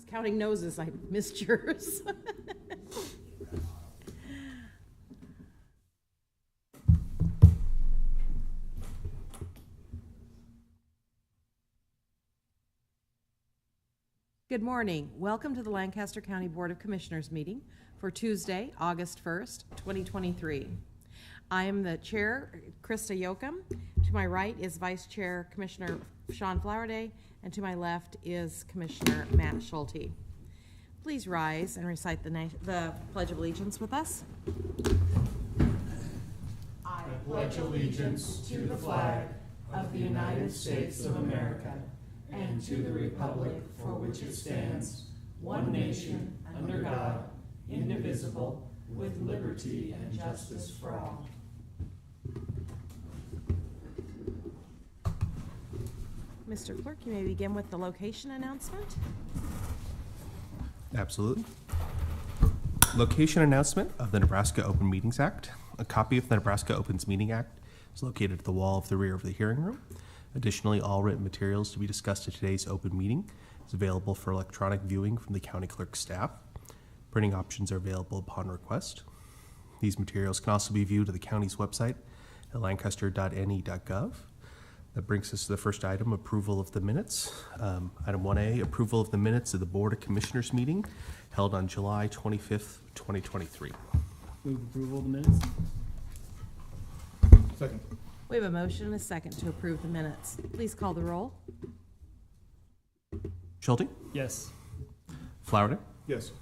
was counting noses, I missed yours. Good morning. Welcome to the Lancaster County Board of Commissioners meeting for Tuesday, August 1st, 2023. I am the chair, Krista Yoakum. To my right is Vice Chair Commissioner Sean Flowerday, and to my left is Commissioner Matt Schulte. Please rise and recite the Pledge of Allegiance with us. I pledge allegiance to the flag of the United States of America and to the republic for which it stands, one nation, under God, indivisible, with liberty and justice for all. Mr. Clerk, you may begin with the location announcement. Absolutely. Location announcement of the Nebraska Open Meetings Act. A copy of the Nebraska Opens Meeting Act is located at the wall of the rear of the hearing room. Additionally, all written materials to be discussed at today's open meeting is available for electronic viewing from the county clerk's staff. Printing options are available upon request. These materials can also be viewed at the county's website at lancaster.ne.gov. That brings us to the first item, approval of the minutes. Item 1A, approval of the minutes of the Board of Commissioners meeting held on July 25th, 2023. Move approval of the minutes. Second. We have a motion and a second to approve the minutes. Please call the roll. Schulte? Yes. Flowerday? Yes.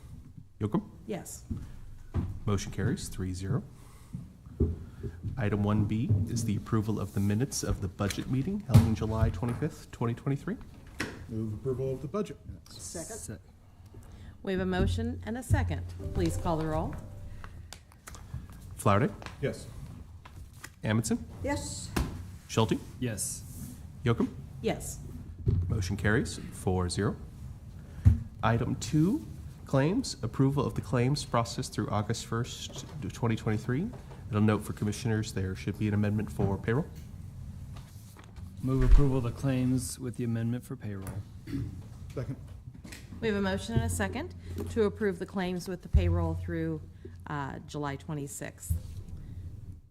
Yoakum? Yes. Motion carries 3-0. Item 1B is the approval of the minutes of the budget meeting held on July 25th, 2023. Move approval of the budget minutes. Second. We have a motion and a second. Please call the roll. Flowerday? Yes. Amundson? Yes. Schulte? Yes. Yoakum? Yes. Motion carries 4-0. Item 2, claims. Approval of the claims processed through August 1st, 2023. It'll note for commissioners there should be an amendment for payroll. Move approval of the claims with the amendment for payroll. Second. We have a motion and a second to approve the claims with the payroll through July 26th.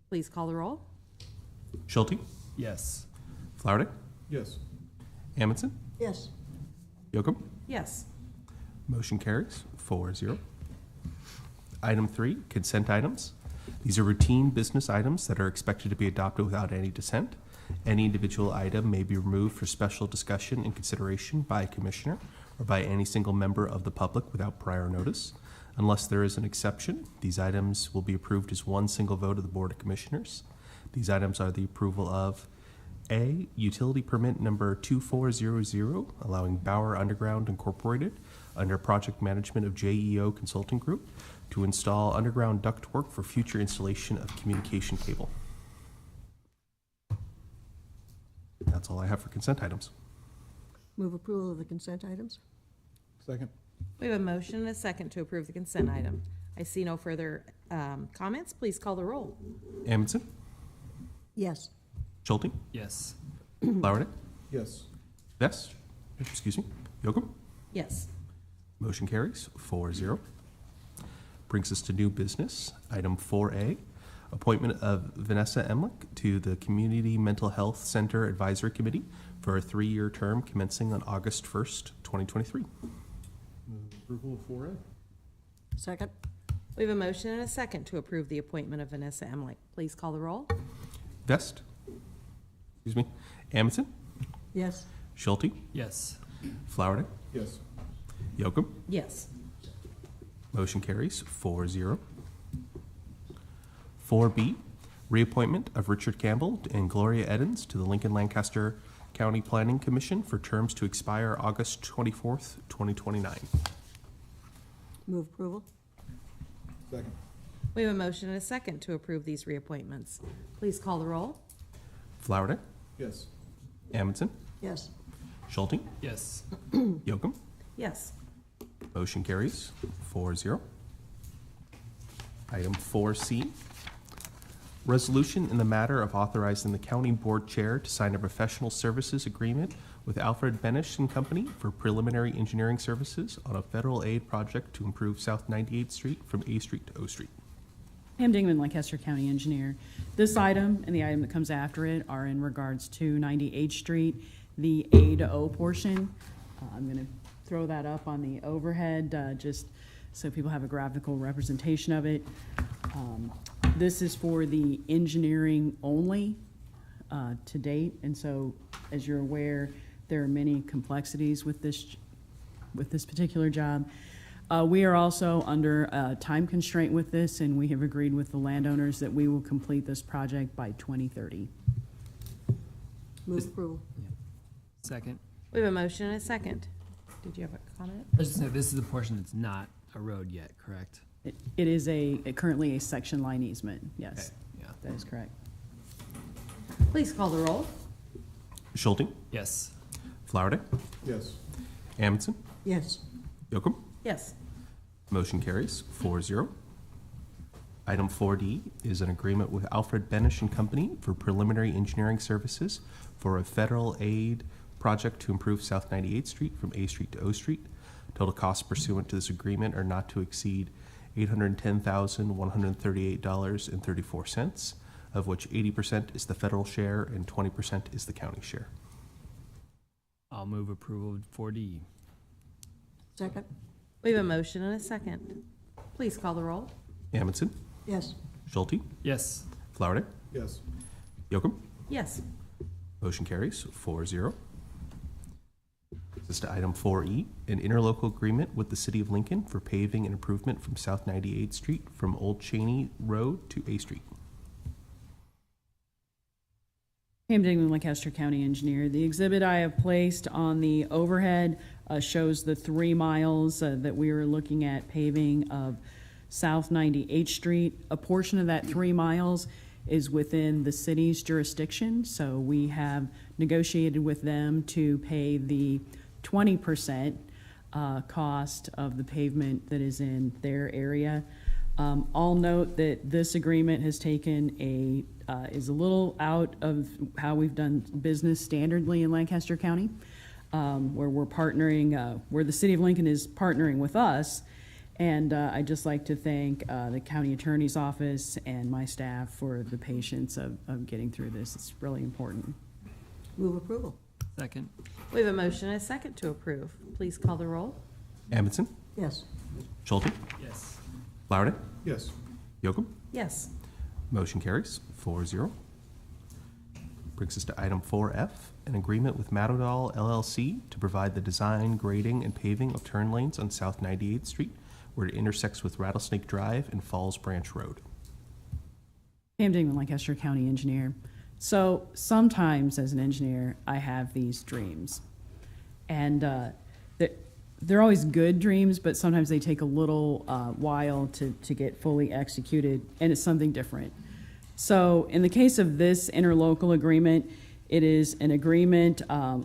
Please call the roll. Schulte? Yes. Flowerday? Yes. Amundson? Yes. Yoakum? Yes. Motion carries 4-0. Item 3, consent items. These are routine business items that are expected to be adopted without any dissent. Any individual item may be removed for special discussion and consideration by a commissioner or by any single member of the public without prior notice. Unless there is an exception, these items will be approved as one single vote of the Board of Commissioners. These items are the approval of A, utility permit number 2400, allowing Bauer Underground Incorporated under project management of JEO Consulting Group to install underground ductwork for future installation of communication cable. That's all I have for consent items. Move approval of the consent items. Second. We have a motion and a second to approve the consent item. I see no further comments. Please call the roll. Amundson? Yes. Schulte? Yes. Flowerday? Yes. Vest? Excuse me. Yoakum? Yes. Motion carries 4-0. Brings us to new business. Item 4A, appointment of Vanessa Emlich to the Community Mental Health Center Advisory Committee for a 3-year term commencing on August 1st, 2023. Move approval of 4A. Second. We have a motion and a second to approve the appointment of Vanessa Emlich. Please call the roll. Vest? Excuse me. Amundson? Yes. Schulte? Yes. Flowerday? Yes. Yoakum? Yes. Motion carries 4-0. 4B, reappointment of Richard Campbell and Gloria Edens to the Lincoln Lancaster County Planning Commission for terms to expire August 24th, 2029. Move approval. Second. We have a motion and a second to approve these reappointments. Please call the roll. Flowerday? Yes. Amundson? Yes. Schulte? Yes. Yoakum? Yes. Motion carries 4-0. Item 4C, resolution in the matter of authorizing the county board chair to sign a professional services agreement with Alfred Benish and Company for preliminary engineering services on a federal aid project to improve South 98th Street from A Street to O Street. Pam Dingman, Lancaster County Engineer. This item and the item that comes after it are in regards to 98th Street, the A to O portion. I'm going to throw that up on the overhead just so people have a graphical representation of it. This is for the engineering only to date, and so as you're aware, there are many complexities with this particular job. We are also under a time constraint with this, and we have agreed with the landowners that we will complete this project by 2030. Move approval. Second. We have a motion and a second. Did you have a comment? I was just saying, this is the portion that's not a road yet, correct? It is currently a section line easement, yes, Okay, yeah. that is correct. Please call the roll. Schulte, Yes. Flowerday, Yes. Amundson, Yes. Yocum. Yes. Motion carries 4-0. Item 4D is an agreement with Alfred Benish and Company for preliminary engineering services for a federal aid project to improve South 98th Street from A Street to O Street. Total costs pursuant to this agreement are not to exceed $810,138.34, of which 80% is the federal share and 20% is the county share. I'll move approval of 4D. Second. We have a motion and a second. Please call the roll. Amundson, Yes. Schulte, Yes. Flowerday, Yes. Yocum. Yes. Motion carries 4-0. This is to item 4E, an interlocal agreement with the City of Lincoln for paving and improvement from South 98th Street from Old Cheney Road to A Street. Pam Dingman, Lancaster County Engineer. The exhibit I have placed on the overhead shows the 3 miles that we are looking at paving of South 98th Street. A portion of that 3 miles is within the city's jurisdiction, so we have negotiated with them to pay the 20% cost of the pavement that is in their area. I'll note that this agreement has taken is a little out of how we've done business standardly in Lancaster County, where we're partnering, where the City of Lincoln is partnering with us. And I'd just like to thank the County Attorney's Office and my staff for the patience of getting through this. It's really important. Move approval. Second. We have a motion and a second to approve. Please call the roll. Amundson, Yes. Schulte, Yes. Flowerday, Yes. Yocum. Yes. Motion carries 4-0. Brings us to item 4F, an agreement with Matadol LLC to provide the design, grading, and paving of turn lanes on South 98th Street, where it intersects with Rattlesnake Drive and Falls Branch Road. Pam Dingman, Lancaster County Engineer. So sometimes as an engineer, I have these dreams. And they're always good dreams, but sometimes they take a little while to get fully executed, and it's something different. So in the case of this interlocal agreement, it is an agreement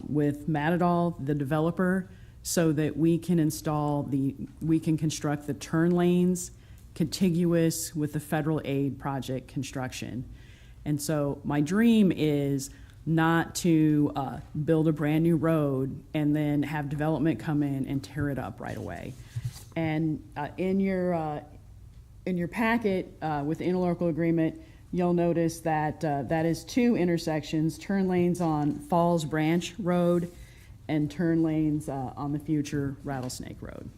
with Matadol, the developer, so that we can construct the turn lanes contiguous with the federal aid project construction. And so my dream is not to build a brand new road and then have development come in and tear it up right away. And in your packet with the interlocal agreement, you'll notice that that is 2 intersections, turn lanes on Falls Branch Road and turn lanes on the future Rattlesnake Road.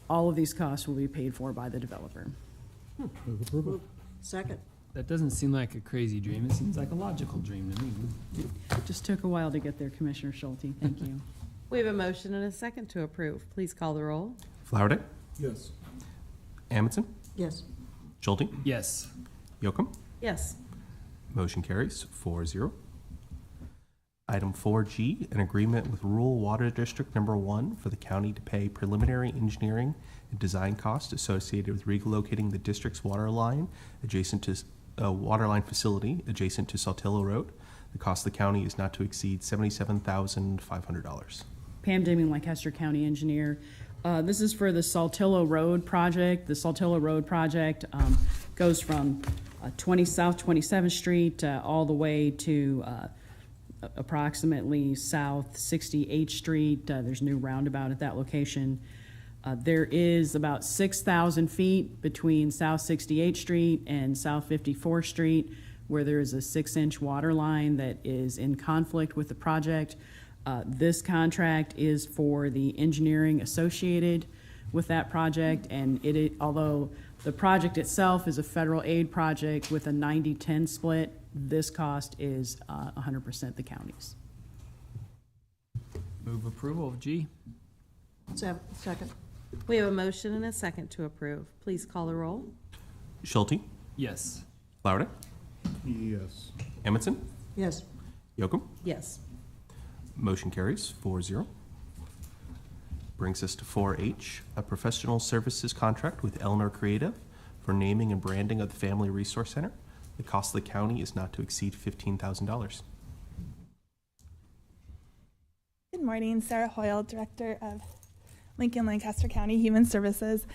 All of these costs will be paid for by the developer. Move approval. Second. That doesn't seem like a crazy dream. It seems like a logical dream to me. Just took a while to get there, Commissioner Schulte. Thank you. We have a motion and a second to approve. Please call the roll. Flowerday, Yes. Amundson, Yes. Schulte, Yes. Yocum. Yes. Motion carries 4-0. Item 4G, an agreement with Rural Water District Number 1 for the county to pay preliminary engineering and design costs associated with relocating the district's water line adjacent to water line facility adjacent to Saltillo Road. The cost of the county is not to exceed $77,500. Pam Dingman, Lancaster County Engineer. This is for the Saltillo Road project. The Saltillo Road project goes from South 27th Street all the way to approximately South 68th Street. There's a new roundabout at that location. There is about 6,000 feet between South 68th Street and South 54th Street, where there is a 6-inch water line that is in conflict with the project. This contract is for the engineering associated with that project, and although the project itself is a federal aid project with a 90-10 split, this cost is 100% the county's. Move approval of G. Second. We have a motion and a second to approve. Please call the roll. Schulte, Yes. Flowerday, Yes. Amundson, Yes. Yocum. Yes. Motion carries 4-0. Brings us to 4H, a professional services contract with Eleanor Creative for naming and branding of the Family Resource Center. The cost of the county is not to exceed $15,000. Good morning, Sarah Hoyle, Director of Lincoln Lancaster County Human Services.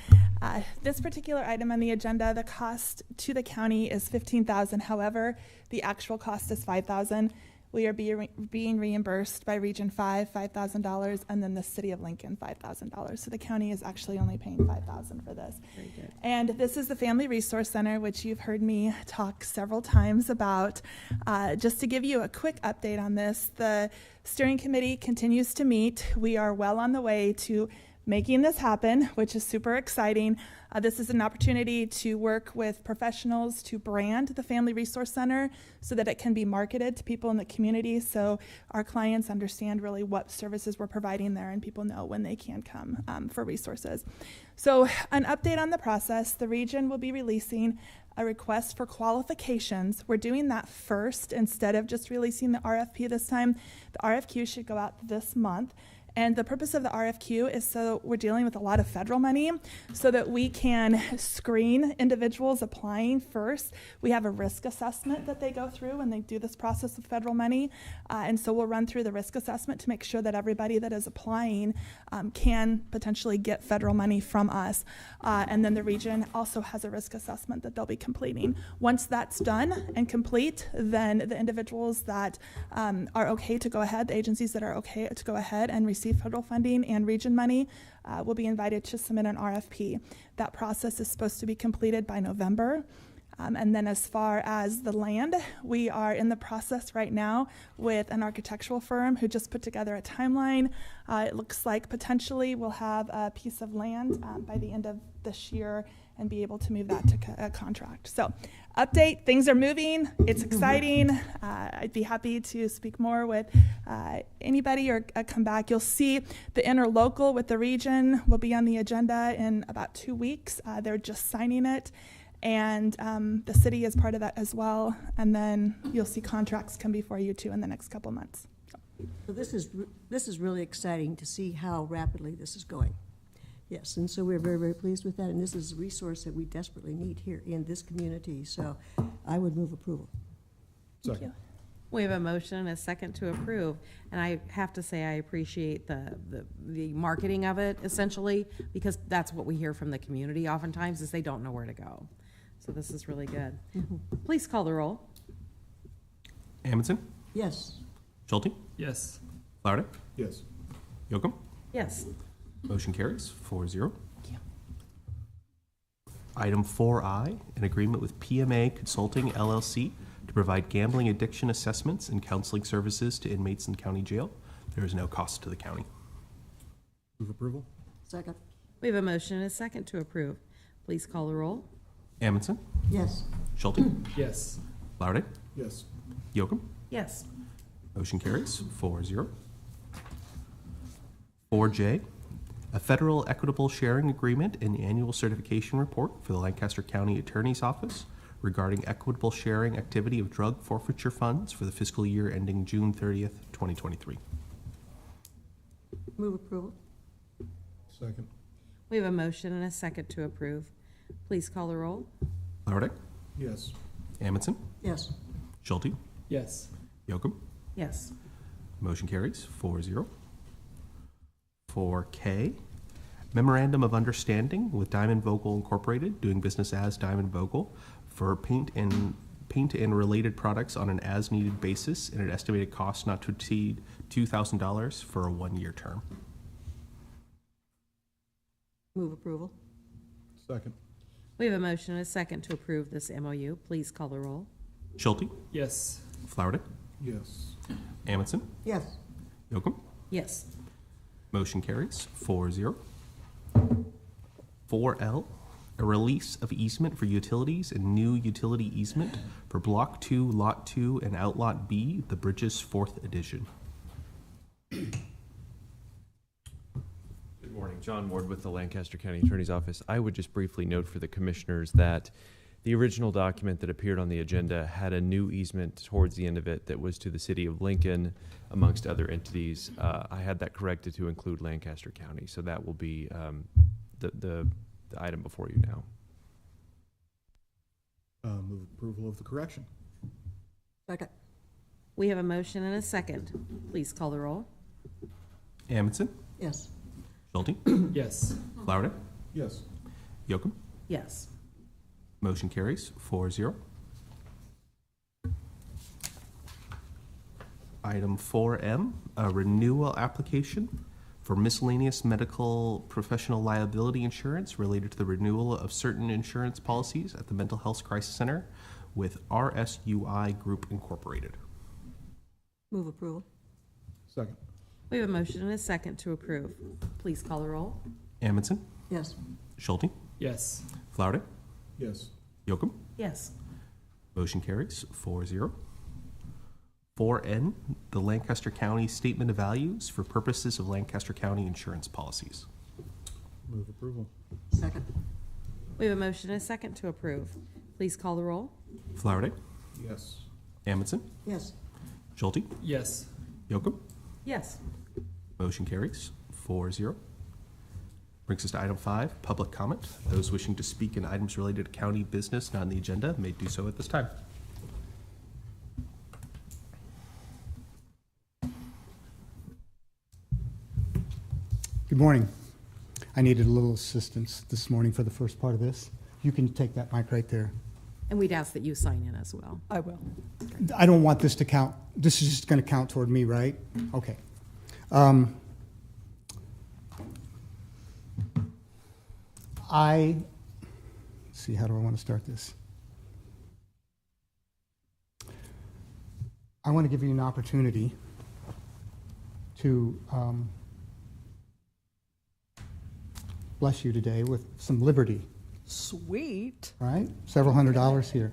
This particular item on the agenda, the cost to the county is $15,000. However, the actual cost is $5,000. We are being reimbursed by Region 5, $5,000, and then the City of Lincoln, $5,000. So the county is actually only paying $5,000 for this. Very good. And this is the Family Resource Center, which you've heard me talk several times about. Just to give you a quick update on this, the steering committee continues to meet. We are well on the way to making this happen, which is super exciting. This is an opportunity to work with professionals to brand the Family Resource Center so that it can be marketed to people in the community, so our clients understand really what services we're providing there and people know when they can come for resources. So an update on the process, the region will be releasing a request for qualifications. We're doing that first instead of just releasing the RFP this time. The RFQ should go out this month. And the purpose of the RFQ is so we're dealing with a lot of federal money so that we can screen individuals applying first. We have a risk assessment that they go through when they do this process of federal money. And so we'll run through the risk assessment to make sure that everybody that is applying can potentially get federal money from us. And then the region also has a risk assessment that they'll be completing. Once that's done and complete, then the individuals that are okay to go ahead, the agencies that are okay to go ahead and receive federal funding and region money will be invited to submit an RFP. That process is supposed to be completed by November. And then as far as the land, we are in the process right now with an architectural firm who just put together a timeline. It looks like potentially we'll have a piece of land by the end of this year and be able to move that to a contract. So update, things are moving, it's exciting. I'd be happy to speak more with anybody or come back. You'll see the interlocal with the region will be on the agenda in about 2 weeks. They're just signing it. And the city is part of that as well. And then you'll see contracts come before you too in the next couple months. So this is really exciting to see how rapidly this is going. Yes, and so we're very, very pleased with that. And this is a resource that we desperately need here in this community. So I would move approval. Thank you. We have a motion and a second to approve, and I have to say I appreciate the marketing of it essentially, because that's what we hear from the community oftentimes is they don't know where to go. So this is really good. Please call the roll. Amundson, Yes. Schulte, Yes. Flowerday, Yes. Yocum. Yes. Motion carries 4-0. Item 4I, an agreement with PMA Consulting LLC to provide gambling addiction assessments and counseling services to inmates in county jail. There is no cost to the county. Move approval? Second. We have a motion and a second to approve. Please call the roll. Amundson, Yes. Schulte, Yes. Flowerday, Yes. Yocum. Yes. Motion carries 4-0. 4J, a federal equitable sharing agreement and annual certification report for the Lancaster County Attorney's Office regarding equitable sharing activity of drug forfeiture funds for the fiscal year ending June 30th, 2023. Move approval. Second? We have a motion and a second to approve. Please call the roll. Flowerday, Yes. Amundson, Yes. Schulte, Yes. Yocum. Yes. Motion carries 4-0. 4K, memorandum of understanding with Diamond Vogel Incorporated, doing business as Diamond Vogel, for paint and paint and related products on an as-needed basis at an estimated cost not to exceed $2,000 for a 1-year term. Move approval. Second. We have a motion and a second to approve this MOU. Please call the roll. Schulte, Yes. Flowerday, Yes. Amundson, Yes. Yocum. Yes. Motion carries 4-0. 4L, a release of easement for utilities and new utility easement for Block 2, Lot 2, and Outlot B, the Bridges 4th Edition. Good morning. John Ward with the Lancaster County Attorney's Office. I would just briefly note for the commissioners that the original document that appeared on the agenda had a new easement towards the end of it that was to the city of Lincoln, amongst other entities. I had that corrected to include Lancaster County, so that will be the item before you now. Move approval of the correction. Second. We have a motion and a second. Please call the roll. Amundson, Yes. Schulte, Yes. Flowerday, Yes. Yocum. Yes. Motion carries 4-0. Item 4M, a renewal application for miscellaneous medical professional liability insurance related to the renewal of certain insurance policies at the Mental Health Crisis Center with RSUI Group Incorporated. Move approval. Second. We have a motion and a second to approve. Please call the roll. Amundson, Yes. Schulte, Yes. Flowerday, Yes. Yocum. Yes. Motion carries 4-0. 4N, the Lancaster County Statement of Values for purposes of Lancaster County insurance policies. Move approval. Second. We have a motion and a second to approve. Please call the roll. Flowerday, Yes. Amundson, Yes. Schulte, Yes. Yocum. Yes. Motion carries 4-0. Brings us to item 5, public comment. Those wishing to speak in items related to county business not on the agenda may do so at this time. Good morning. I needed a little assistance this morning for the first part of this. You can take that mic right there. And we'd ask that you sign in as well. I will. I don't want this to count. This is just going to count toward me, right? Okay. Let's see, how do I want to start this? I want to give you an opportunity to bless you today with some liberty. Sweet. All right, several $100s here.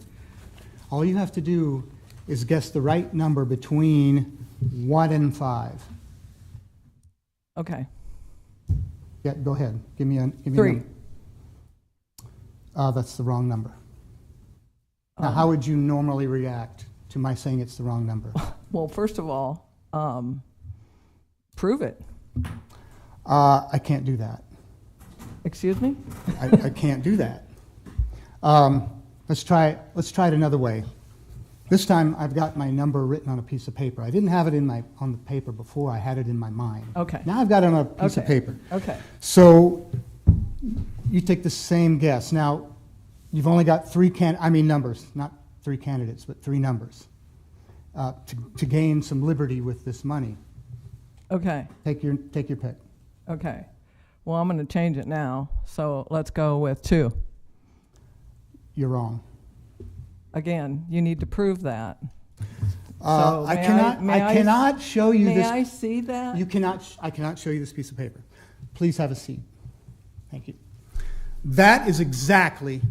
All you have to do is guess the right number between 1 and 5. Okay. Yeah, go ahead. Give me a 3. number. That's the wrong number. Now, how would you normally react to my saying it's the wrong number? Well, first of all, prove it. I can't do that. Excuse me? I can't do that. Let's try it another way. This time I've got my number written on a piece of paper. I didn't have it on the paper before. I had it in my mind. Okay. Now I've got it on a piece of Okay. paper. Okay. So you take the same guess. Now you've only got numbers, not 3 candidates, but 3 numbers to gain some liberty with this money. Okay. Take your pick. Okay. Well, I'm going to change it now. So let's go with 2. You're wrong. Again, you need to prove that. I cannot show you May this. I see that? I cannot show you this piece of paper. Please have a seat. Thank you. That is exactly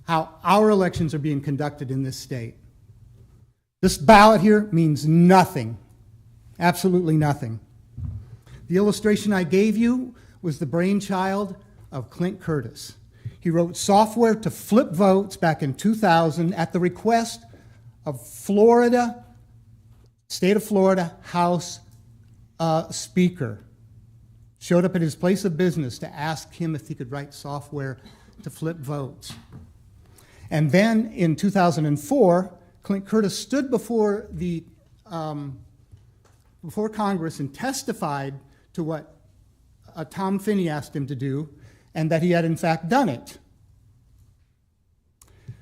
how our elections are being conducted in this state. This ballot here means nothing, absolutely nothing. The illustration I gave you was the brainchild of Clint Curtis. He wrote software to flip votes back in 2000 at the request of state of Florida House Speaker. Showed up at his place of business to ask him if he could write software to flip votes. And then in 2004, Clint Curtis stood before Congress and testified to what Tom Finney asked him to do, and that he had in fact done it.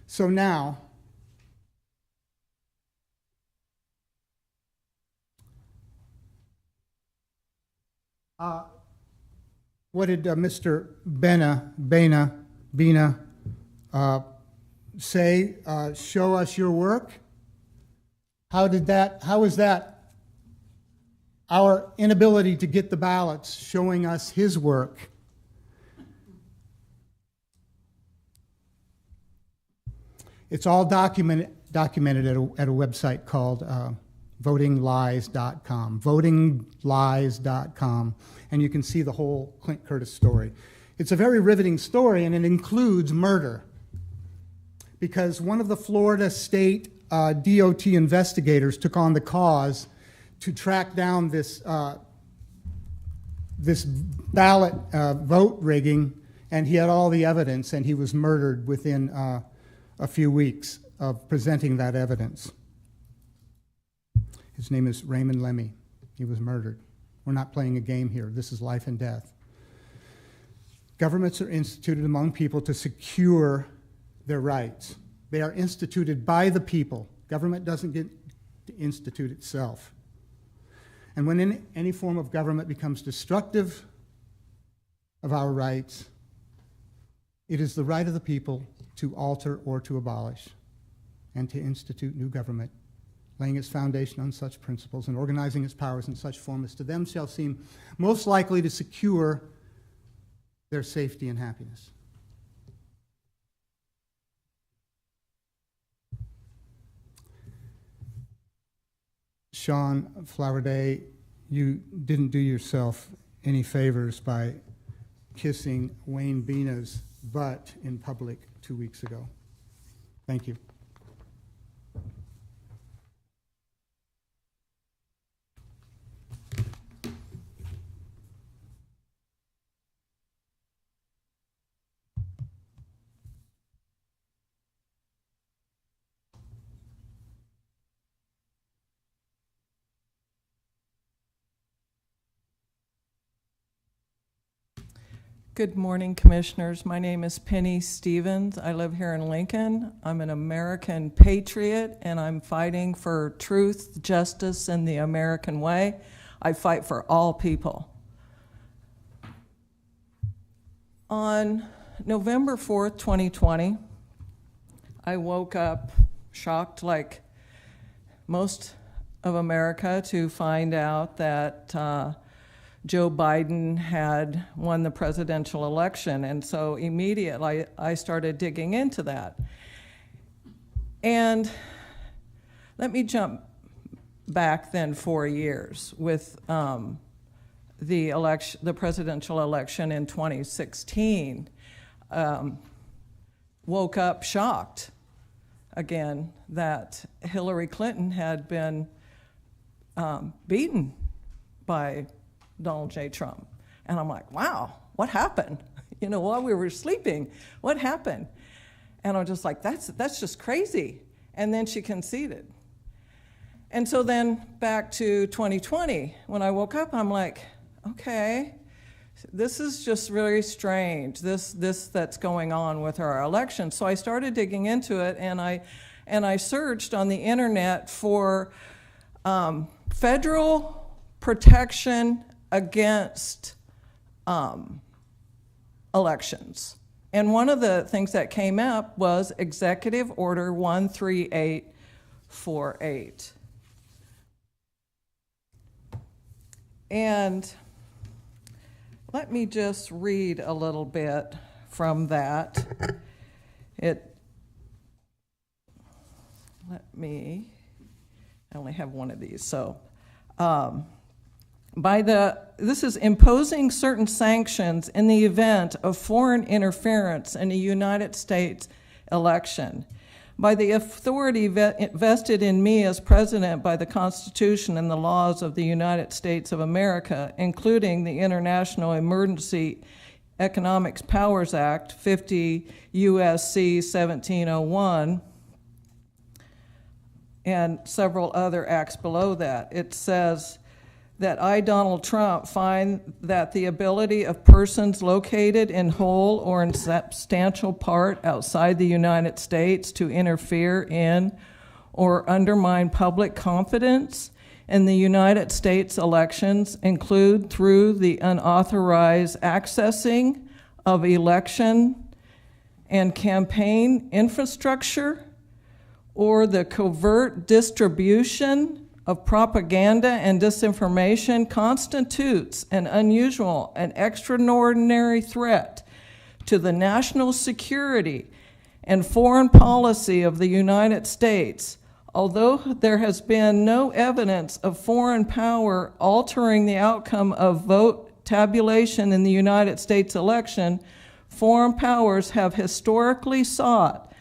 So now, What did Mr. Bena say? Show us your work? How is that our inability to get the ballots showing us his work? It's all documented at a website called votinglies.com, votinglies.com, and you can see the whole Clint Curtis story. It's a very riveting story, and it includes murder, because one of the Florida State DOT investigators took on the cause to track down this ballot vote rigging, and he had all the evidence, and he was murdered within a few weeks of presenting that evidence. His name is Raymond Lemmy. He was murdered. We're not playing a game here. This is life and death. Governments are instituted among people to secure their rights. They are instituted by the people. Government doesn't get to institute itself. And when any form of government becomes destructive of our rights, it is the right of the people to alter or to abolish and to institute new government, laying its foundation on such principles and organizing its powers in such form as to them shall seem most likely to secure their safety and happiness. Sean Flowerday, you didn't do yourself any favors by kissing Wayne Bena's butt in public 2 weeks ago. Thank you. Good morning, Commissioners. My name is Penny Stevens. I live here in Lincoln. I'm an American patriot, and I'm fighting for truth, justice, and the American way. I fight for all people. On November 4th, 2020, I woke up shocked, like most of America, to find out that Joe Biden had won the presidential election. And so immediately I started digging into that. And let me jump back then 4 years with the presidential election in 2016. Woke up shocked again that Hillary Clinton had been beaten by Donald J. Trump. And I'm like, wow, what happened? You know, while we were sleeping, what happened? And I'm just like, that's just crazy. And then she conceded. And so then back to 2020, when I woke up, I'm like, okay, this is just really strange, this that's going on with our election. So I started digging into it, and I searched on the internet for federal protection against elections. And one of the things that came up was Executive Order 13848. And let me just read a little bit from that. I only have one of these, so. This is imposing certain sanctions in the event of foreign interference in a United States election. By the authority vested in me as president by the Constitution and the laws of the United States of America, including the International Emergency Economic Powers Act, 50 U.S.C. 1701, and several other acts below that. It says that I, Donald Trump, find that the ability of persons located in whole or in substantial part outside the United States to interfere in or undermine public confidence in the United States elections include through the unauthorized accessing of election and campaign infrastructure, or the covert distribution of propaganda and disinformation, constitutes an unusual and extraordinary threat to the national security and foreign policy of the United States. Although there has been no evidence of foreign power altering the outcome of vote tabulation in the United States election, foreign powers have historically sought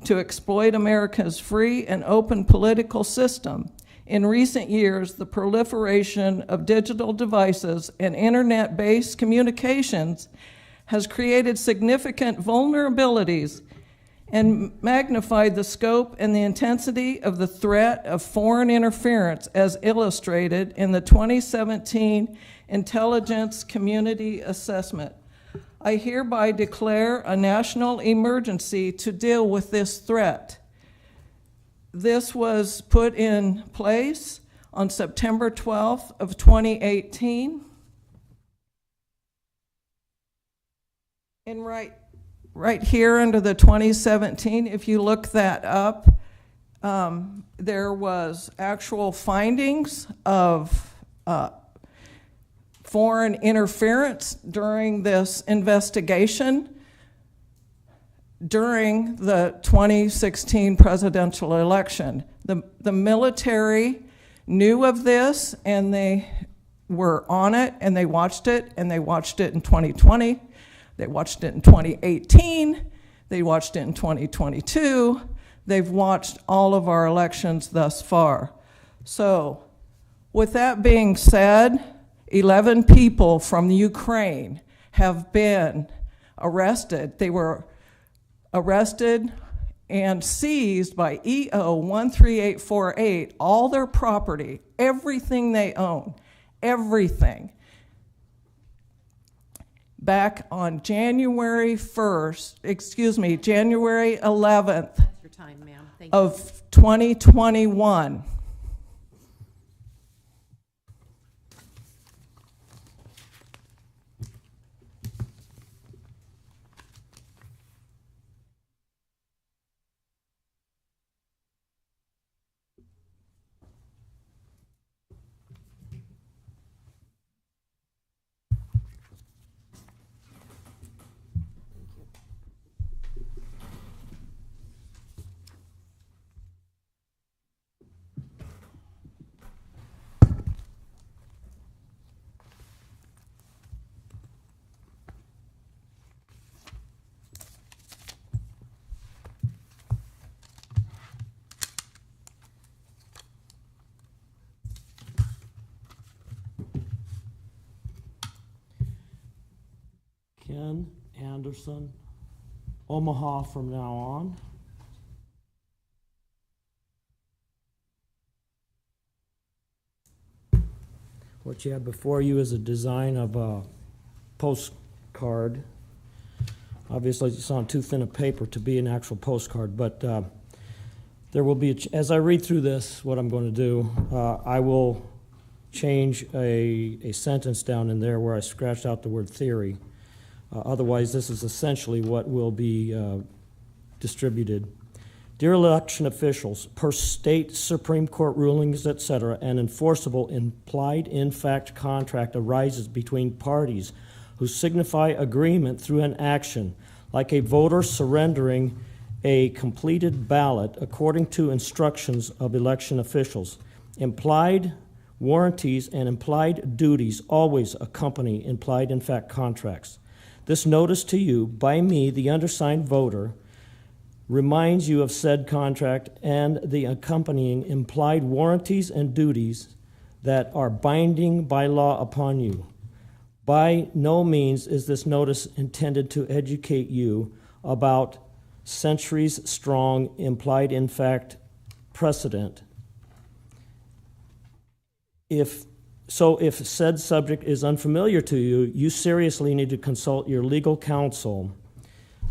to exploit America's free and open political system. In recent years, the proliferation of digital devices and internet-based communications has created significant vulnerabilities and magnified the scope and the intensity of the threat of foreign interference, as illustrated in the 2017 Intelligence Community Assessment. I hereby declare a national emergency to deal with this threat. This was put in place on September 12th of 2018. And right here under the 2017, if you look that up, there was actual findings of foreign interference during this investigation during the 2016 presidential election. The military knew of this, and they were on it, and they watched it, and they watched it in 2020. They watched it in 2018. They watched it in 2022. They've watched all of our elections thus far. So, with that being said, 11 people from Ukraine have been arrested. They were arrested and seized by EO 13848, all their property, everything they own, everything. Back on January 11th That's your time, ma'am. Thank you. of 2021. Ken Anderson, Omaha from now on. What you have before you is a design of a postcard. Obviously, it's on too thin a paper to be an actual postcard, but there will be, as I read through this, what I'm going to do, I will change a sentence down in there where I scratched out the word theory. Otherwise, this is essentially what will be distributed. Dear election officials, per state Supreme Court rulings, etc., an enforceable implied in fact contract arises between parties who signify agreement through an action, like a voter surrendering a completed ballot according to instructions of election officials. Implied warranties and implied duties always accompany implied in fact contracts. This notice to you by me, the undersigned voter, reminds you of said contract and the accompanying implied warranties and duties that are binding by law upon you. By no means is this notice intended to educate you about centuries-strong implied in fact precedent. If said subject is unfamiliar to you, you seriously need to consult your legal counsel,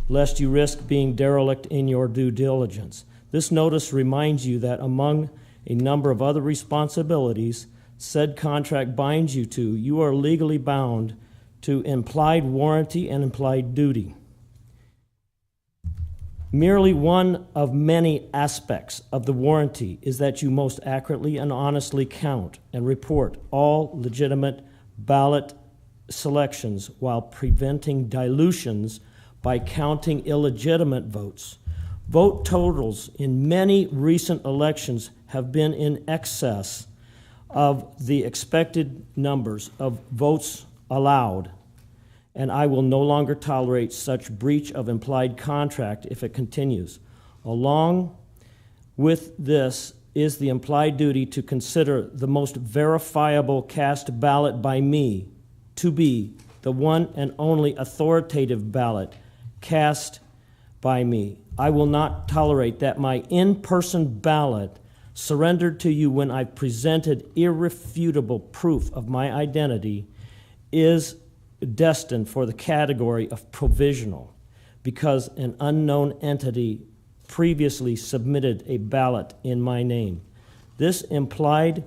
lest you risk being derelict in your due diligence. This notice reminds you that among a number of other responsibilities said contract binds you to, you are legally bound to implied warranty and implied duty. Merely one of many aspects of the warranty is that you most accurately and honestly count and report all legitimate ballot selections while preventing dilutions by counting illegitimate votes. Vote totals in many recent elections have been in excess of the expected numbers of votes allowed, and I will no longer tolerate such breach of implied contract if it continues. Along with this is the implied duty to consider the most verifiable cast ballot by me to be the one and only authoritative ballot cast by me. I will not tolerate that my in-person ballot surrendered to you when I presented irrefutable proof of my identity is destined for the category of provisional because an unknown entity previously submitted a ballot in my name. This implied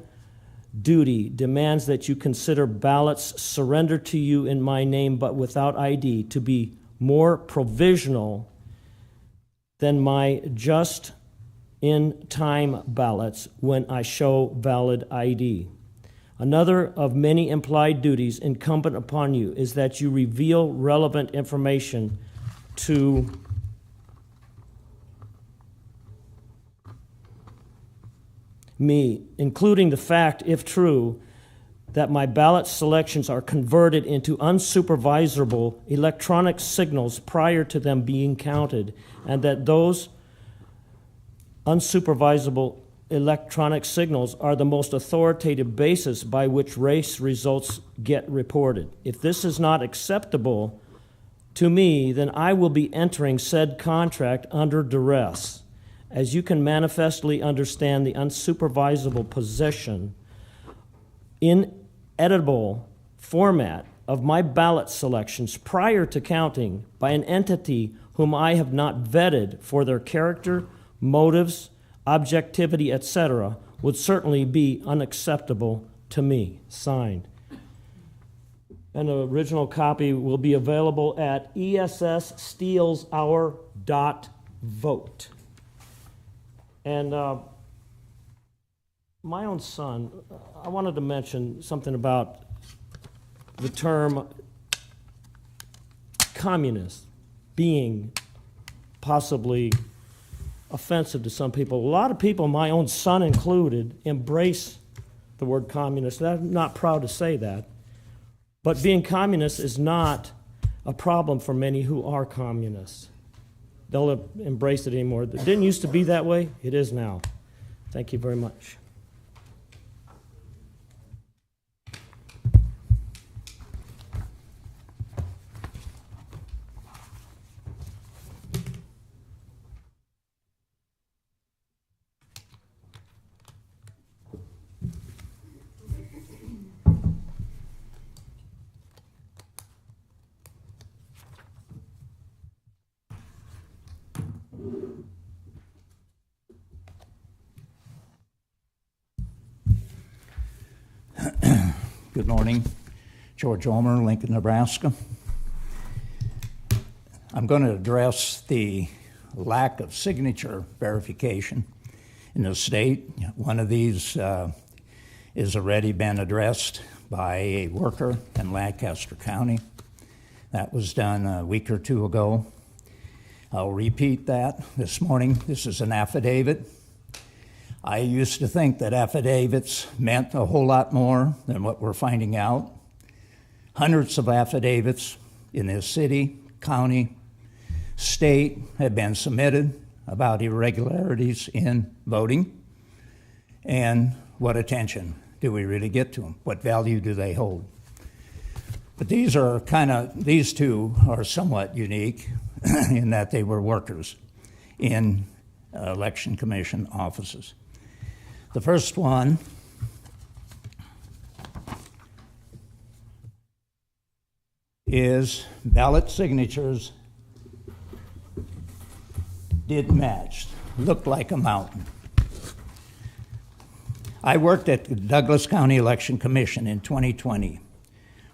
duty demands that you consider ballots surrendered to you in my name but without ID to be more provisional than my just-in-time ballots when I show valid ID. Another of many implied duties incumbent upon you is that you reveal relevant information to me, including the fact, if true, that my ballot selections are converted into unsupervisable electronic signals prior to them being counted, and that those unsupervisable electronic signals are the most authoritative basis by which race results get reported. If this is not acceptable to me, then I will be entering said contract under duress. As you can manifestly understand, the unsupervisable possession in editable format of my ballot selections prior to counting by an entity whom I have not vetted for their character, motives, objectivity, etc., would certainly be unacceptable to me. Signed. An original copy will be available at esssteelshour.vote. And my own son, I wanted to mention something about the term communist being possibly offensive to some people. A lot of people, my own son included, embrace the word communist. I'm not proud to say that. But being communist is not a problem for many who are communists. They'll embrace it anymore. It didn't used to be that way. It is now. Thank you very much. Good morning. George Ulmer, Lincoln, Nebraska. I'm going to address the lack of signature verification in the state. One of these has already been addressed by a worker in Lancaster County. That was done a week or two ago. I'll repeat that this morning. This is an affidavit. I used to think that affidavits meant a whole lot more than what we're finding out. Hundreds of affidavits in this city, county, state have been submitted about irregularities in voting. And what attention do we really get to them? What value do they hold? But these two are somewhat unique in that they were workers in election commission offices. The first one is ballot signatures did match, looked like a mountain. I worked at the Douglas County Election Commission in 2020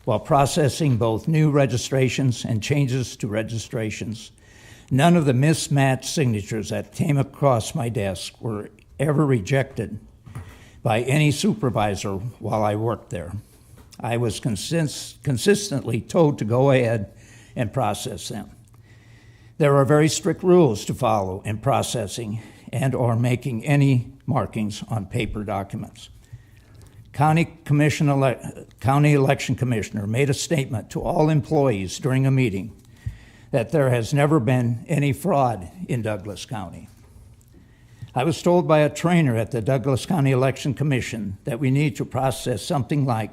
while processing both new registrations and changes to registrations. None of the mismatched signatures that came across my desk were ever rejected by any supervisor while I worked there. I was consistently told to go ahead and process them. There are very strict rules to follow in processing and or making any markings on paper documents. County Election Commissioner made a statement to all employees during a meeting that there has never been any fraud in Douglas County. I was told by a trainer at the Douglas County Election Commission that we need to process something like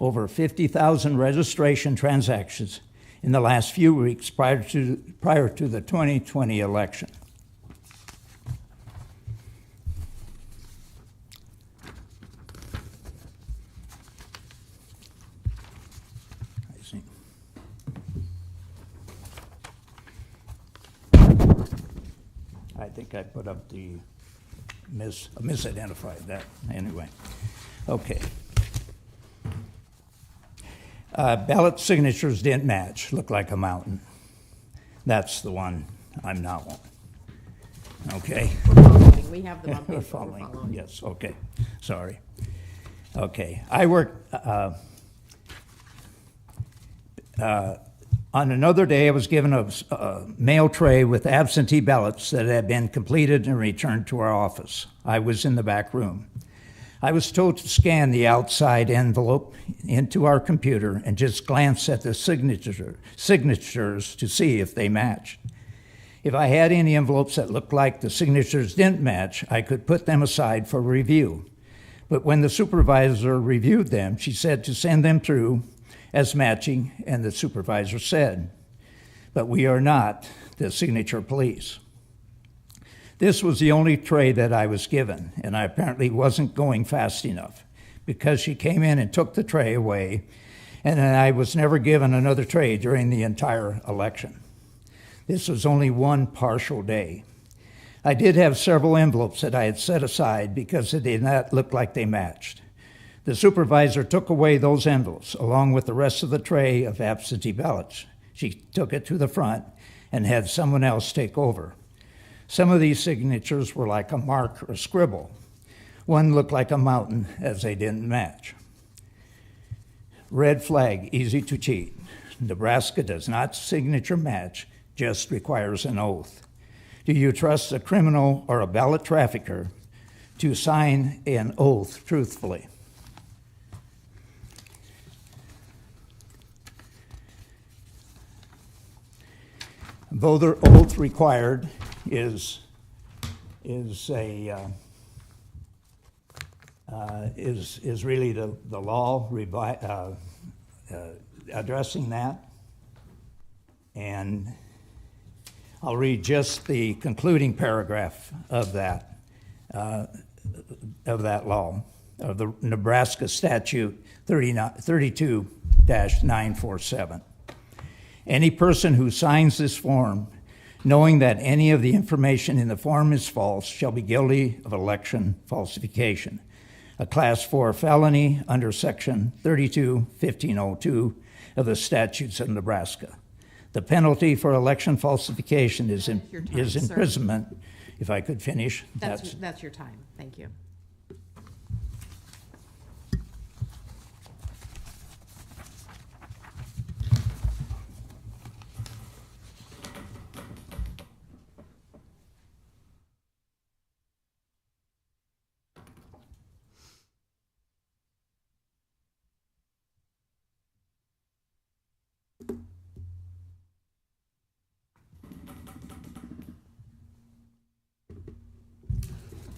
over 50,000 registration transactions in the last few weeks prior to the 2020 election. I think I put up the misidentified that anyway. Okay. Ballot signatures didn't match, looked like a mountain. That's the one I'm not on. Okay. We're following. We have them on paper. We're following. Yes, okay. Sorry. Okay. I worked on another day, I was given a mail tray with absentee ballots that had been completed and returned to our office. I was in the back room. I was told to scan the outside envelope into our computer and just glance at the signatures to see if they matched. If I had any envelopes that looked like the signatures didn't match, I could put them aside for review. But when the supervisor reviewed them, she said to send them through as matching, and the supervisor said, but we are not the signature police. This was the only tray that I was given, and I apparently wasn't going fast enough because she came in and took the tray away, and then I was never given another tray during the entire election. This was only one partial day. I did have several envelopes that I had set aside because it did not look like they matched. The supervisor took away those envelopes along with the rest of the tray of absentee ballots. She took it to the front and had someone else take over. Some of these signatures were like a mark or scribble. One looked like a mountain as they didn't match. Red flag, easy to cheat. Nebraska does not signature match, just requires an oath. Do you trust a criminal or a ballot trafficker to sign an oath truthfully? Voter oath required is really the law addressing that, and I'll read just the concluding paragraph of that law of the Nebraska Statute 32-947. Any person who signs this form, knowing that any of the information in the form is false, shall be guilty of election falsification, a Class 4 felony under Section 32-1502 of the statutes of Nebraska. The penalty for election falsification is imprisonment. If I could finish. That's your time. Thank you.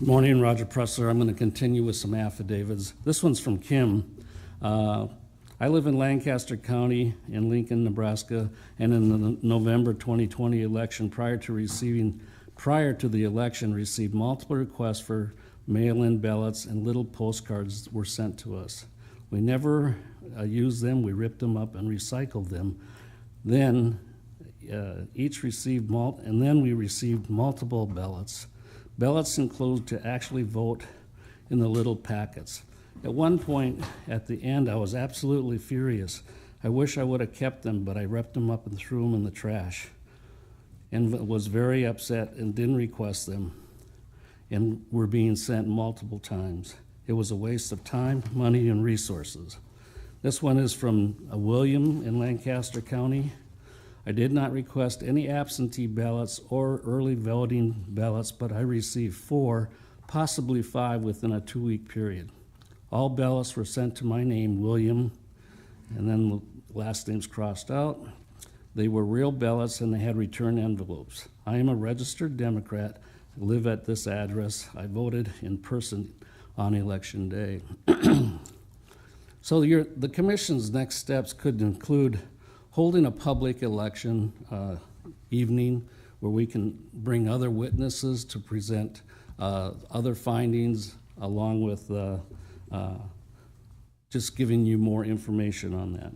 Good morning, Roger Pressler. I'm going to continue with some affidavits. This one's from Kim. I live in Lancaster County in Lincoln, Nebraska, and in the November 2020 election, prior to the election, received multiple requests for mail-in ballots, and little postcards were sent to us. We never used them. We ripped them up and recycled them. Then we received multiple ballots. Ballots include to actually vote in the little packets. At one point, at the end, I was absolutely furious. I wish I would have kept them, but I ripped them up and threw them in the trash, and was very upset and didn't request them, and were being sent multiple times. It was a waste of time, money, and resources. This one is from William in Lancaster County. I did not request any absentee ballots or early voting ballots, but I received 4, possibly 5 within a 2-week period. All ballots were sent to my name, William, and then the last name's crossed out. They were real ballots and they had return envelopes. I am a registered Democrat. I live at this address. I voted in person on election day. So the commission's next steps could include holding a public election evening where we can bring other witnesses to present other findings, along with just giving you more information on that.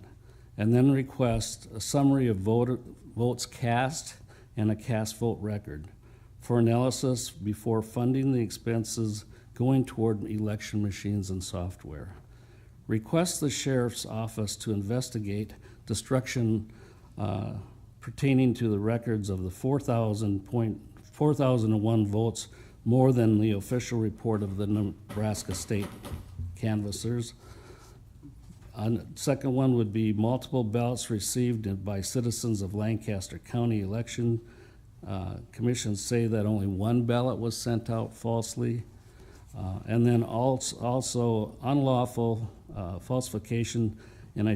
And then request a summary of votes cast and a cast vote record for analysis before funding the expenses going toward election machines and software. Request the sheriff's office to investigate destruction pertaining to the records of the 4,001 votes, more than the official report of the Nebraska State canvassers. Second one would be multiple ballots received by citizens of Lancaster County election. Commissions say that only 1 ballot was sent out falsely. And then also unlawful falsification and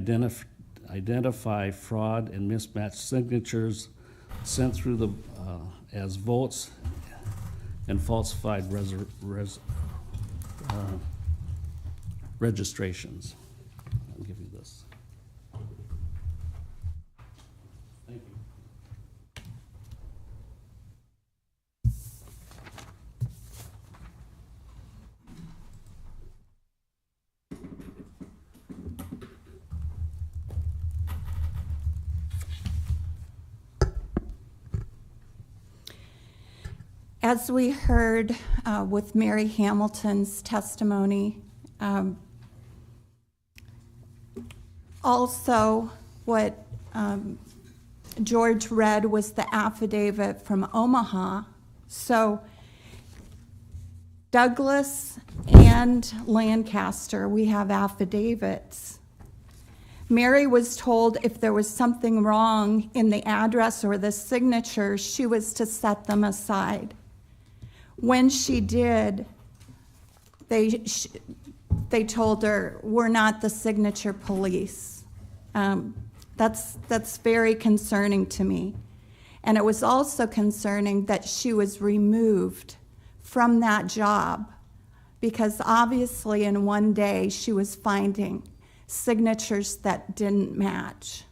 identify fraud and mismatched signatures sent through the as votes and falsified registrations. I'll give you this. Thank you. As we heard with Mary Hamilton's testimony, also what George read was the affidavit from Omaha. So Douglas and Lancaster, we have affidavits. Mary was told if there was something wrong in the address or the signatures, she was to set them aside. When she did, they told her, "We're not the signature police." That's very concerning to me. And it was also concerning that she was removed from that job because obviously in one day she was finding signatures that didn't match.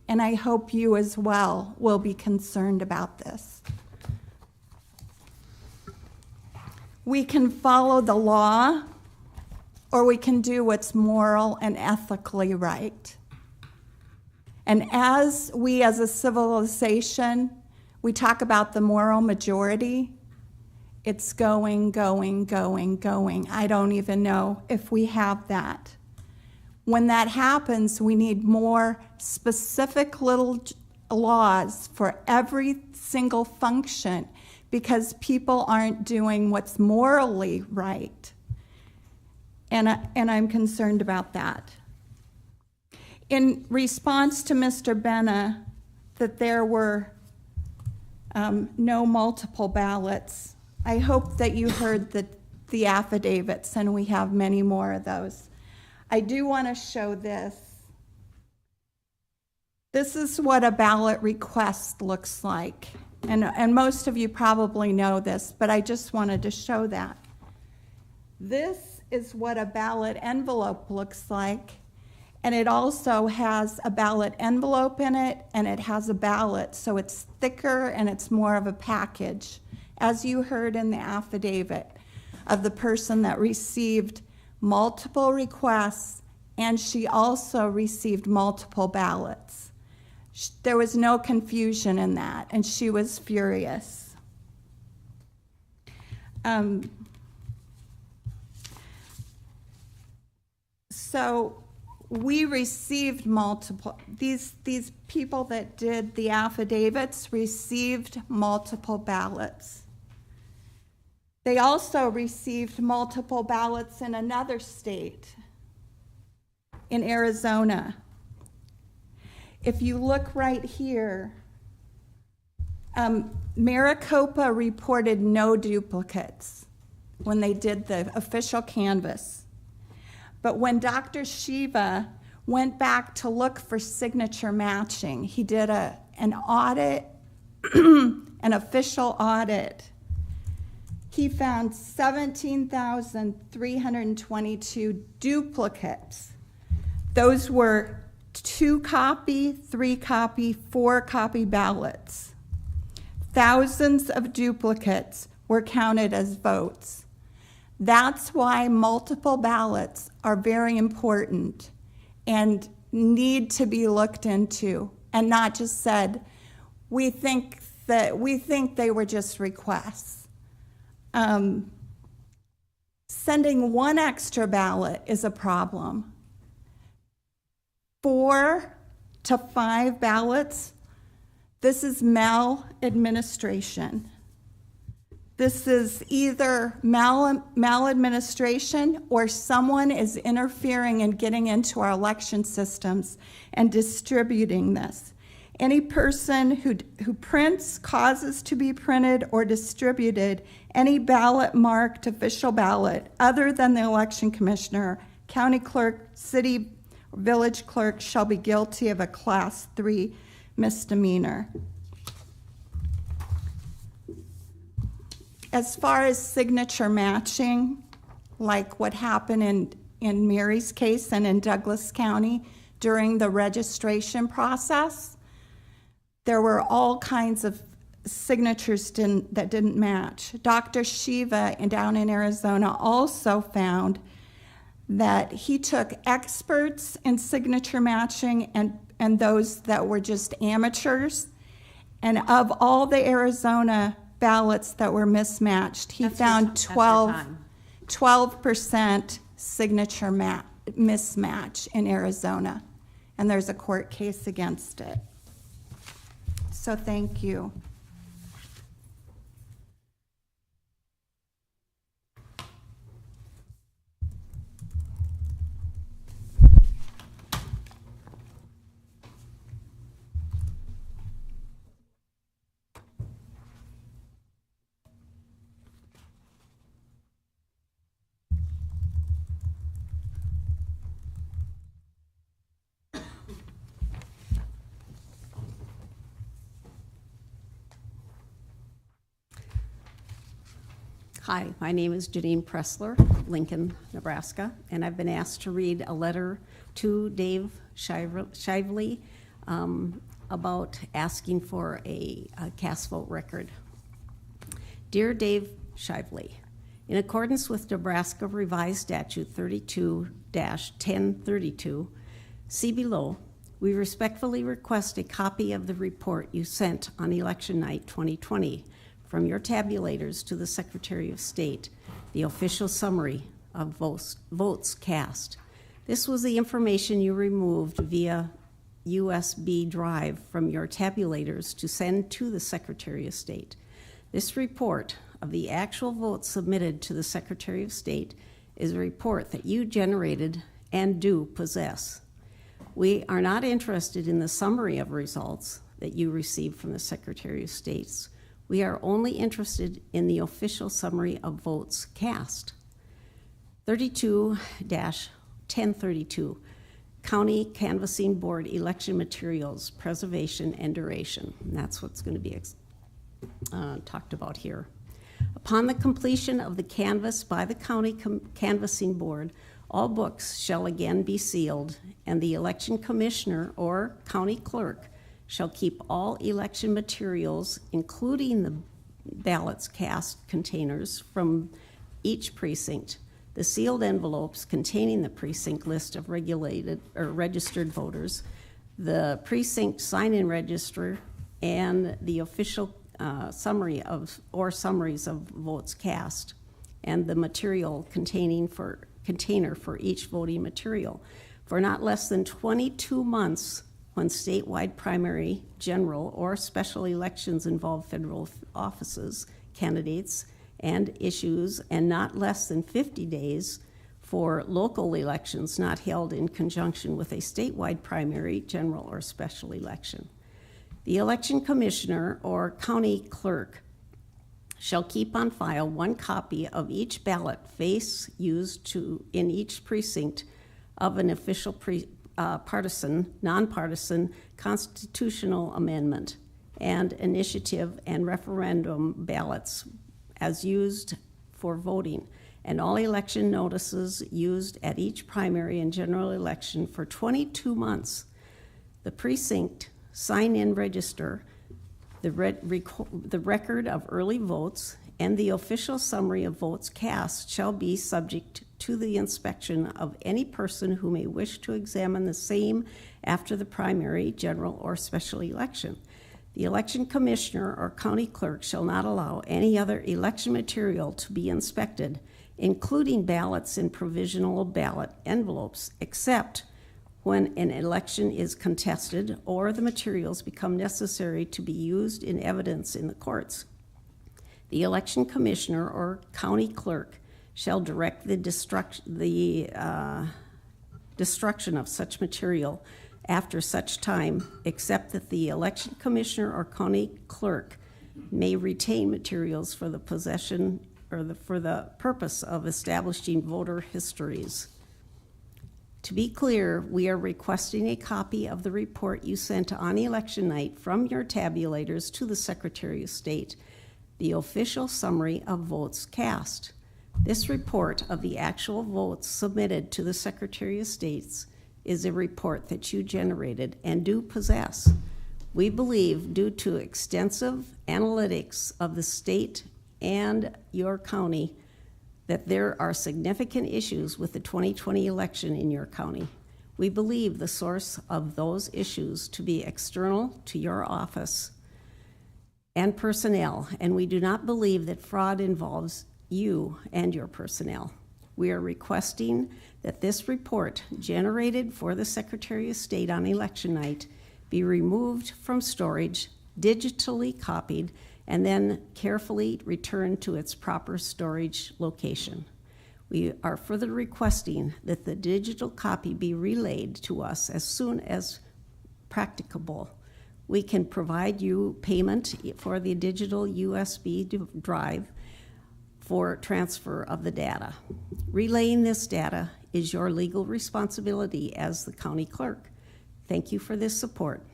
And I hope you as well will be concerned about this. We can follow the law, or we can do what's moral and ethically right. And as we as a civilization, we talk about the moral majority, it's going. I don't even know if we have that. When that happens, we need more specific little laws for every single function because people aren't doing what's morally right. And I'm concerned about that. In response to Mr. Benna, that there were no multiple ballots, I hope that you heard the affidavits, and we have many more of those. I do want to show this. This is what a ballot request looks like. And most of you probably know this, but I just wanted to show that. This is what a ballot envelope looks like. And it also has a ballot envelope in it, and it has a ballot. So it's thicker and it's more of a package, as you heard in the affidavit of the person that received multiple requests, and she also received multiple ballots. There was no confusion in that, and she was furious. So we received multiple, these people that did the affidavits received multiple ballots. They also received multiple ballots in another state, in Arizona. If you look right here, Maricopa reported no duplicates when they did the official canvass. But when Dr. Shiva went back to look for signature matching, he did an audit, an official audit. He found 17,322 duplicates. Those were 2-copy, 3-copy, 4-copy ballots. Thousands of duplicates were counted as votes. That's why multiple ballots are very important and need to be looked into, and not just said, we think they were just requests. Sending one extra ballot is a problem. 4 to 5 ballots, this is maladministration. This is either maladministration or someone is interfering and getting into our election systems and distributing this. Any person who prints, causes to be printed, or distributed any ballot marked official ballot other than the election commissioner, county clerk, city or village clerk shall be guilty of a Class 3 misdemeanor. As far as signature matching, like what happened in Mary's case and in Douglas County during the registration process, there were all kinds of signatures that didn't match. Dr. Shiva down in Arizona also found that he took experts in signature matching and those that were just amateurs, and of all the Arizona ballots that were mismatched, he found 12% signature mismatch in Arizona, and there's a court case against it. So thank you. Hi, my name is Janine Pressler, Lincoln, Nebraska, and I've been asked to read a letter to Dave Shively about asking for a cast vote record. Dear Dave Shively, in accordance with Nebraska Revised Statute 32-1032, see below, we respectfully request a copy of the report you sent on election night 2020 from your tabulators to the Secretary of State, the official summary of votes cast. This was the information you removed via USB drive from your tabulators to send to the Secretary of State. This report of the actual votes submitted to the Secretary of State is a report that you generated and do possess. We are not interested in the summary of results that you received from the Secretary of State. We are only interested in the official summary of votes cast. 32-1032, County Canvassing Board Election Materials, Preservation and Duration. And that's what's going to be talked about here. Upon the completion of the canvass by the County Canvassing Board, all books shall again be sealed, and the election commissioner or county clerk shall keep all election materials, including the ballots cast containers from each precinct, the sealed envelopes containing the precinct list of regulated or registered voters, the precinct sign-in register, and the official summary of or summaries of votes cast, and the material containing for container for each voting material for not less than 22 months when statewide primary, general, or special elections involve federal offices, candidates, and issues, and not less than 50 days for local elections not held in conjunction with a statewide primary, general, or special election. The election commissioner or county clerk shall keep on file one copy of each ballot face used in each precinct of an official nonpartisan constitutional amendment and initiative and referendum ballots as used for voting, and all election notices used at each primary and general election for 22 months. The precinct sign-in register, the record of early votes, and the official summary of votes cast shall be subject to the inspection of any person who may wish to examine the same after the primary, general, or special election. The election commissioner or county clerk shall not allow any other election material to be inspected, including ballots in provisional ballot envelopes, except when an election is contested or the materials become necessary to be used in evidence in the courts. The election commissioner or county clerk shall direct the destruction of such material after such time, except that the election commissioner or county clerk may retain materials for the possession or for the purpose of establishing voter histories. To be clear, we are requesting a copy of the report you sent on election night from your tabulators to the Secretary of State, the official summary of votes cast. This report of the actual votes submitted to the Secretary of State is a report that you generated and do possess. We believe, due to extensive analytics of the state and your county, that there are significant issues with the 2020 election in your county. We believe the source of those issues to be external to your office and personnel, and we do not believe that fraud involves you and your personnel. We are requesting that this report, generated for the Secretary of State on election night, be removed from storage, digitally copied, and then carefully returned to its proper storage location. We are further requesting that the digital copy be relayed to us as soon as practicable. We can provide you payment for the digital USB drive for transfer of the data. Relaying this data is your legal responsibility as the county clerk. Thank you for this support.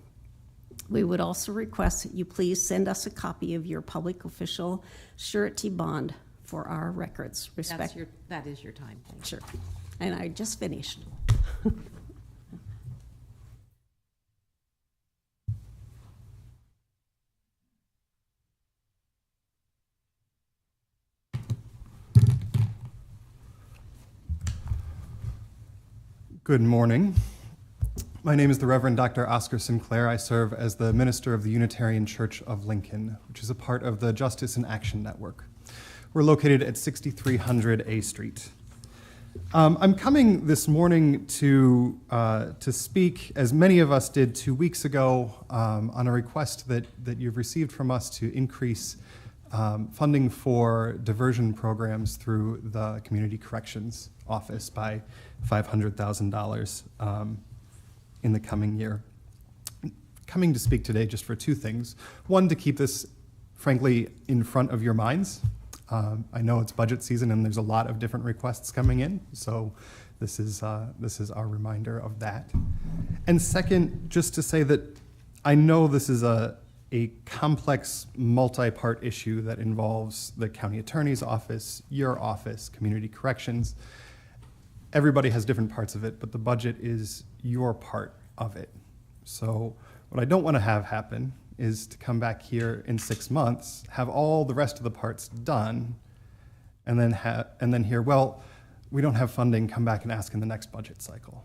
We would also request that you please send us a copy of your public official surety bond for our records. That is your time. Thank you. Sure. And I just finished. Good morning. My name is the Reverend Dr. Oscar Sinclair. I serve as the minister of the Unitarian Church of Lincoln, which is a part of the Justice in Action Network. We're located at 6300 A Street. I'm coming this morning to speak, as many of us did 2 weeks ago, on a request that you've received from us to increase funding for diversion programs through the Community Corrections Office by $500,000 in the coming year. Coming to speak today just for two things. One, to keep this, frankly, in front of your minds. I know it's budget season and there's a lot of different requests coming in, so this is our reminder of that. And second, just to say that I know this is a complex, multi-part issue that involves the county attorney's office, your office, community corrections. Everybody has different parts of it, but the budget is your part of it. So what I don't want to have happen is to come back here in 6 months, have all the rest of the parts done, and then hear, well, we don't have funding, come back and ask in the next budget cycle.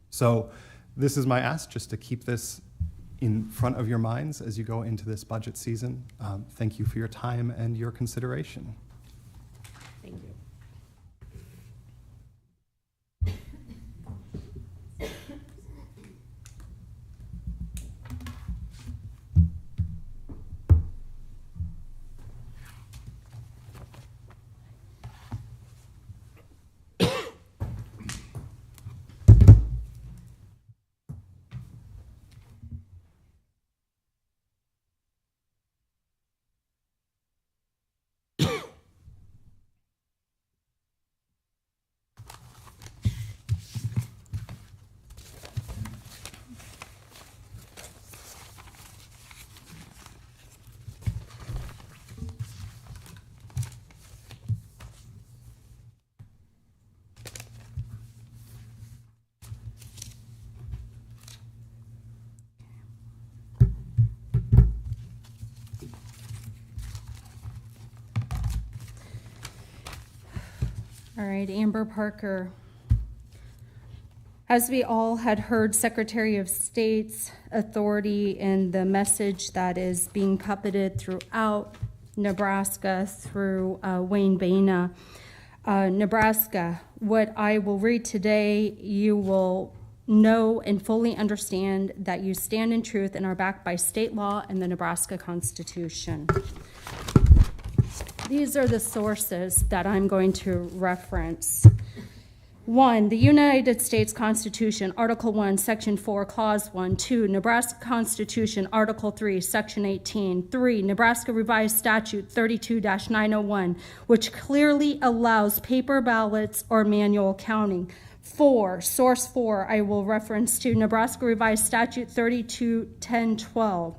So this is my ask, just to keep this in front of your minds as you go into this budget season. Thank you for your time and your consideration. Thank you. All right, Amber Parker. As we all had heard, Secretary of State's authority and the message that is being puppeted throughout Nebraska through Wayne Baina. Nebraska, what I will read today, you will know and fully understand that you stand in truth and are backed by state law and the Nebraska Constitution. These are the sources that I'm going to reference. 1, the United States Constitution, Article 1, Section 4, Clause 1. 2, Nebraska Constitution, Article 3, Section 18. 3, Nebraska Revised Statute 32-901, which clearly allows paper ballots or manual counting. 4, Source 4, I will reference to Nebraska Revised Statute 32-1012.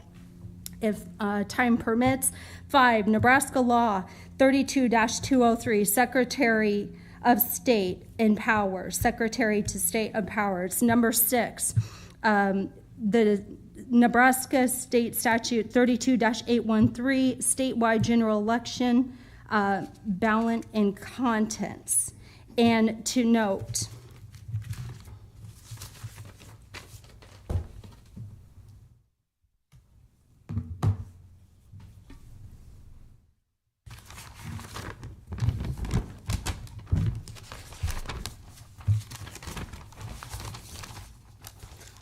If time permits. 5, Nebraska Law 32-203, Secretary of State empowers, Secretary to State empowers. Number 6, the Nebraska State Statute 32-813, statewide general election, ballot and contents. And to note,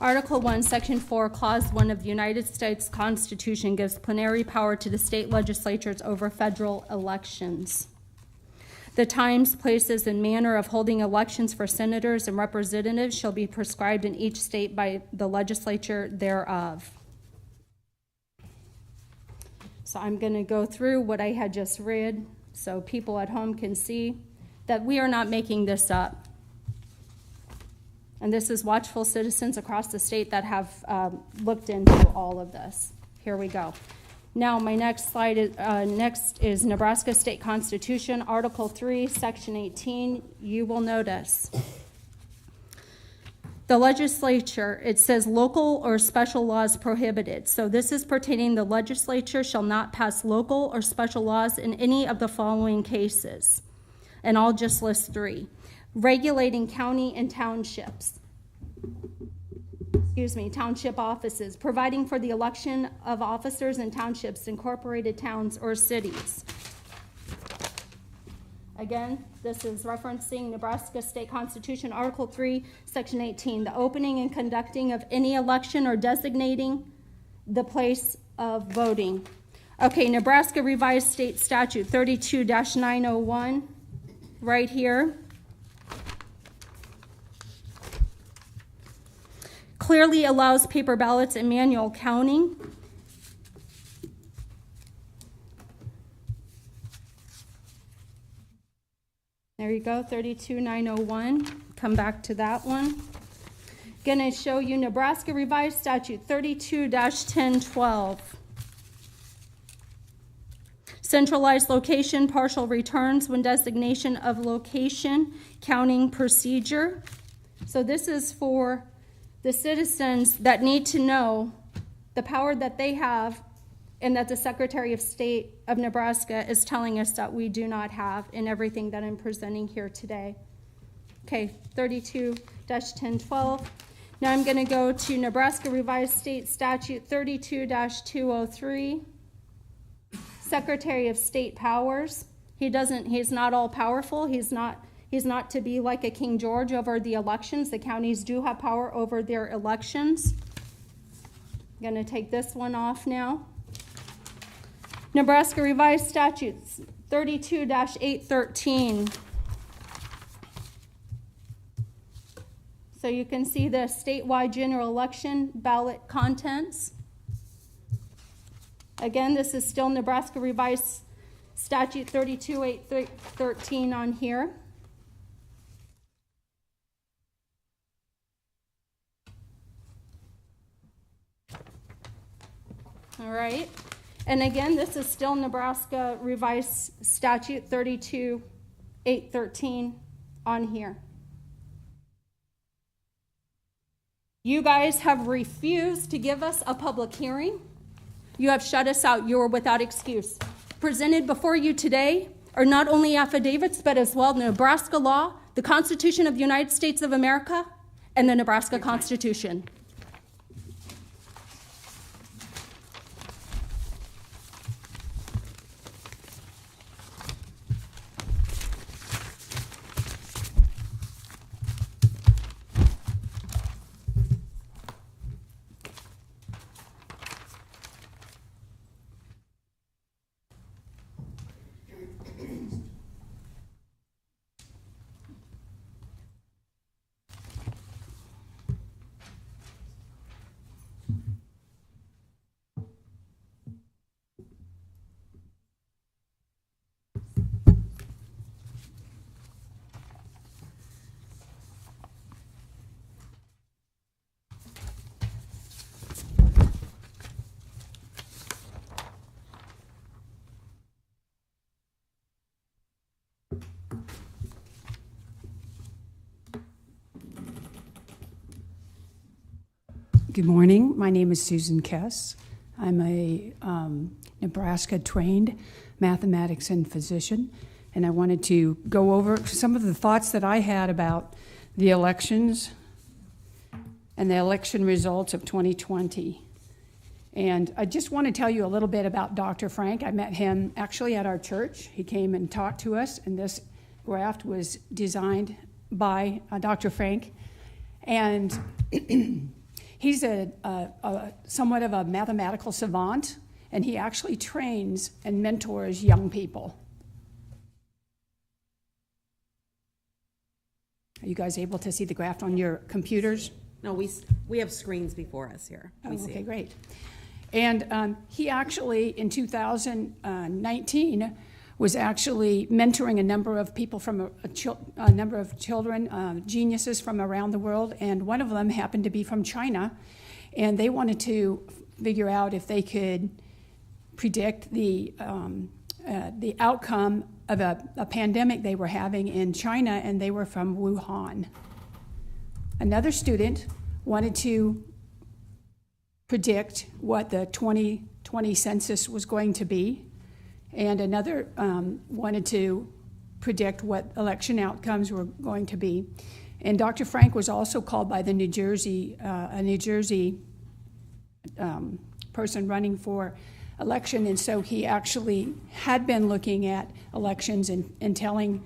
Article 1, Section 4, Clause 1 of the United States Constitution gives plenary power to the state legislatures over federal elections. The times, places, and manner of holding elections for senators and representatives shall be prescribed in each state by the legislature thereof. So I'm going to go through what I had just read so people at home can see that we are not making this up. And this is watchful citizens across the state that have looked into all of this. Here we go. Now, my next slide is Nebraska State Constitution, Article 3, Section 18. You will notice the legislature, it says local or special laws prohibited. So this is pertaining the legislature shall not pass local or special laws in any of the following cases. And I'll just list 3. Regulating county and townships, township offices, providing for the election of officers in townships, incorporated towns, or cities. Again, this is referencing Nebraska State Constitution, Article 3, Section 18, the opening and conducting of any election or designating the place of voting. Okay, Nebraska Revised State Statute 32-901, right here. Clearly allows paper ballots and manual counting. There you go, 32-901. Come back to that one. Gonna show you Nebraska Revised Statute 32-1012. Centralized location, partial returns when designation of location, counting procedure. So this is for the citizens that need to know the power that they have and that the Secretary of State of Nebraska is telling us that we do not have in everything that I'm presenting here today. Okay, 32-1012. Now I'm going to go to Nebraska Revised State Statute 32-203. Secretary of State powers. He's not all powerful. He's not to be like a King George over the elections. The counties do have power over their elections. I'm going to take this one off now. Nebraska Revised Statutes 32-813. So you can see the statewide general election ballot contents. Again, this is still Nebraska Revised Statute 32-813 on here. All right. And again, this is still Nebraska Revised Statute 32-813 on here. You guys have refused to give us a public hearing. You have shut us out. You are without excuse. Presented before you today are not only affidavits, but as well Nebraska law, the Constitution of the United States of America, and the Nebraska Constitution. Good morning. My name is Susan Kess. I'm a Nebraska-trained mathematics and physician, and I wanted to go over some of the thoughts that I had about the elections and the election results of 2020. And I just want to tell you a little bit about Dr. Frank. I met him actually at our church. He came and talked to us, and this graph was designed by Dr. Frank. And he's somewhat of a mathematical savant, and he actually trains and mentors young people. Are you guys able to see the graph on your computers? No, we have screens before us here. Oh, okay, great. And he actually, in 2019, was actually mentoring a number of people from a number of children, geniuses from around the world, and one of them happened to be from China, and they wanted to figure out if they could predict the outcome of a pandemic they were having in China, and they were from Wuhan. Another student wanted to predict what the 2020 census was going to be, and another wanted to predict what election outcomes were going to be. And Dr. Frank was also called by the New Jersey person running for election, and so he actually had been looking at elections and telling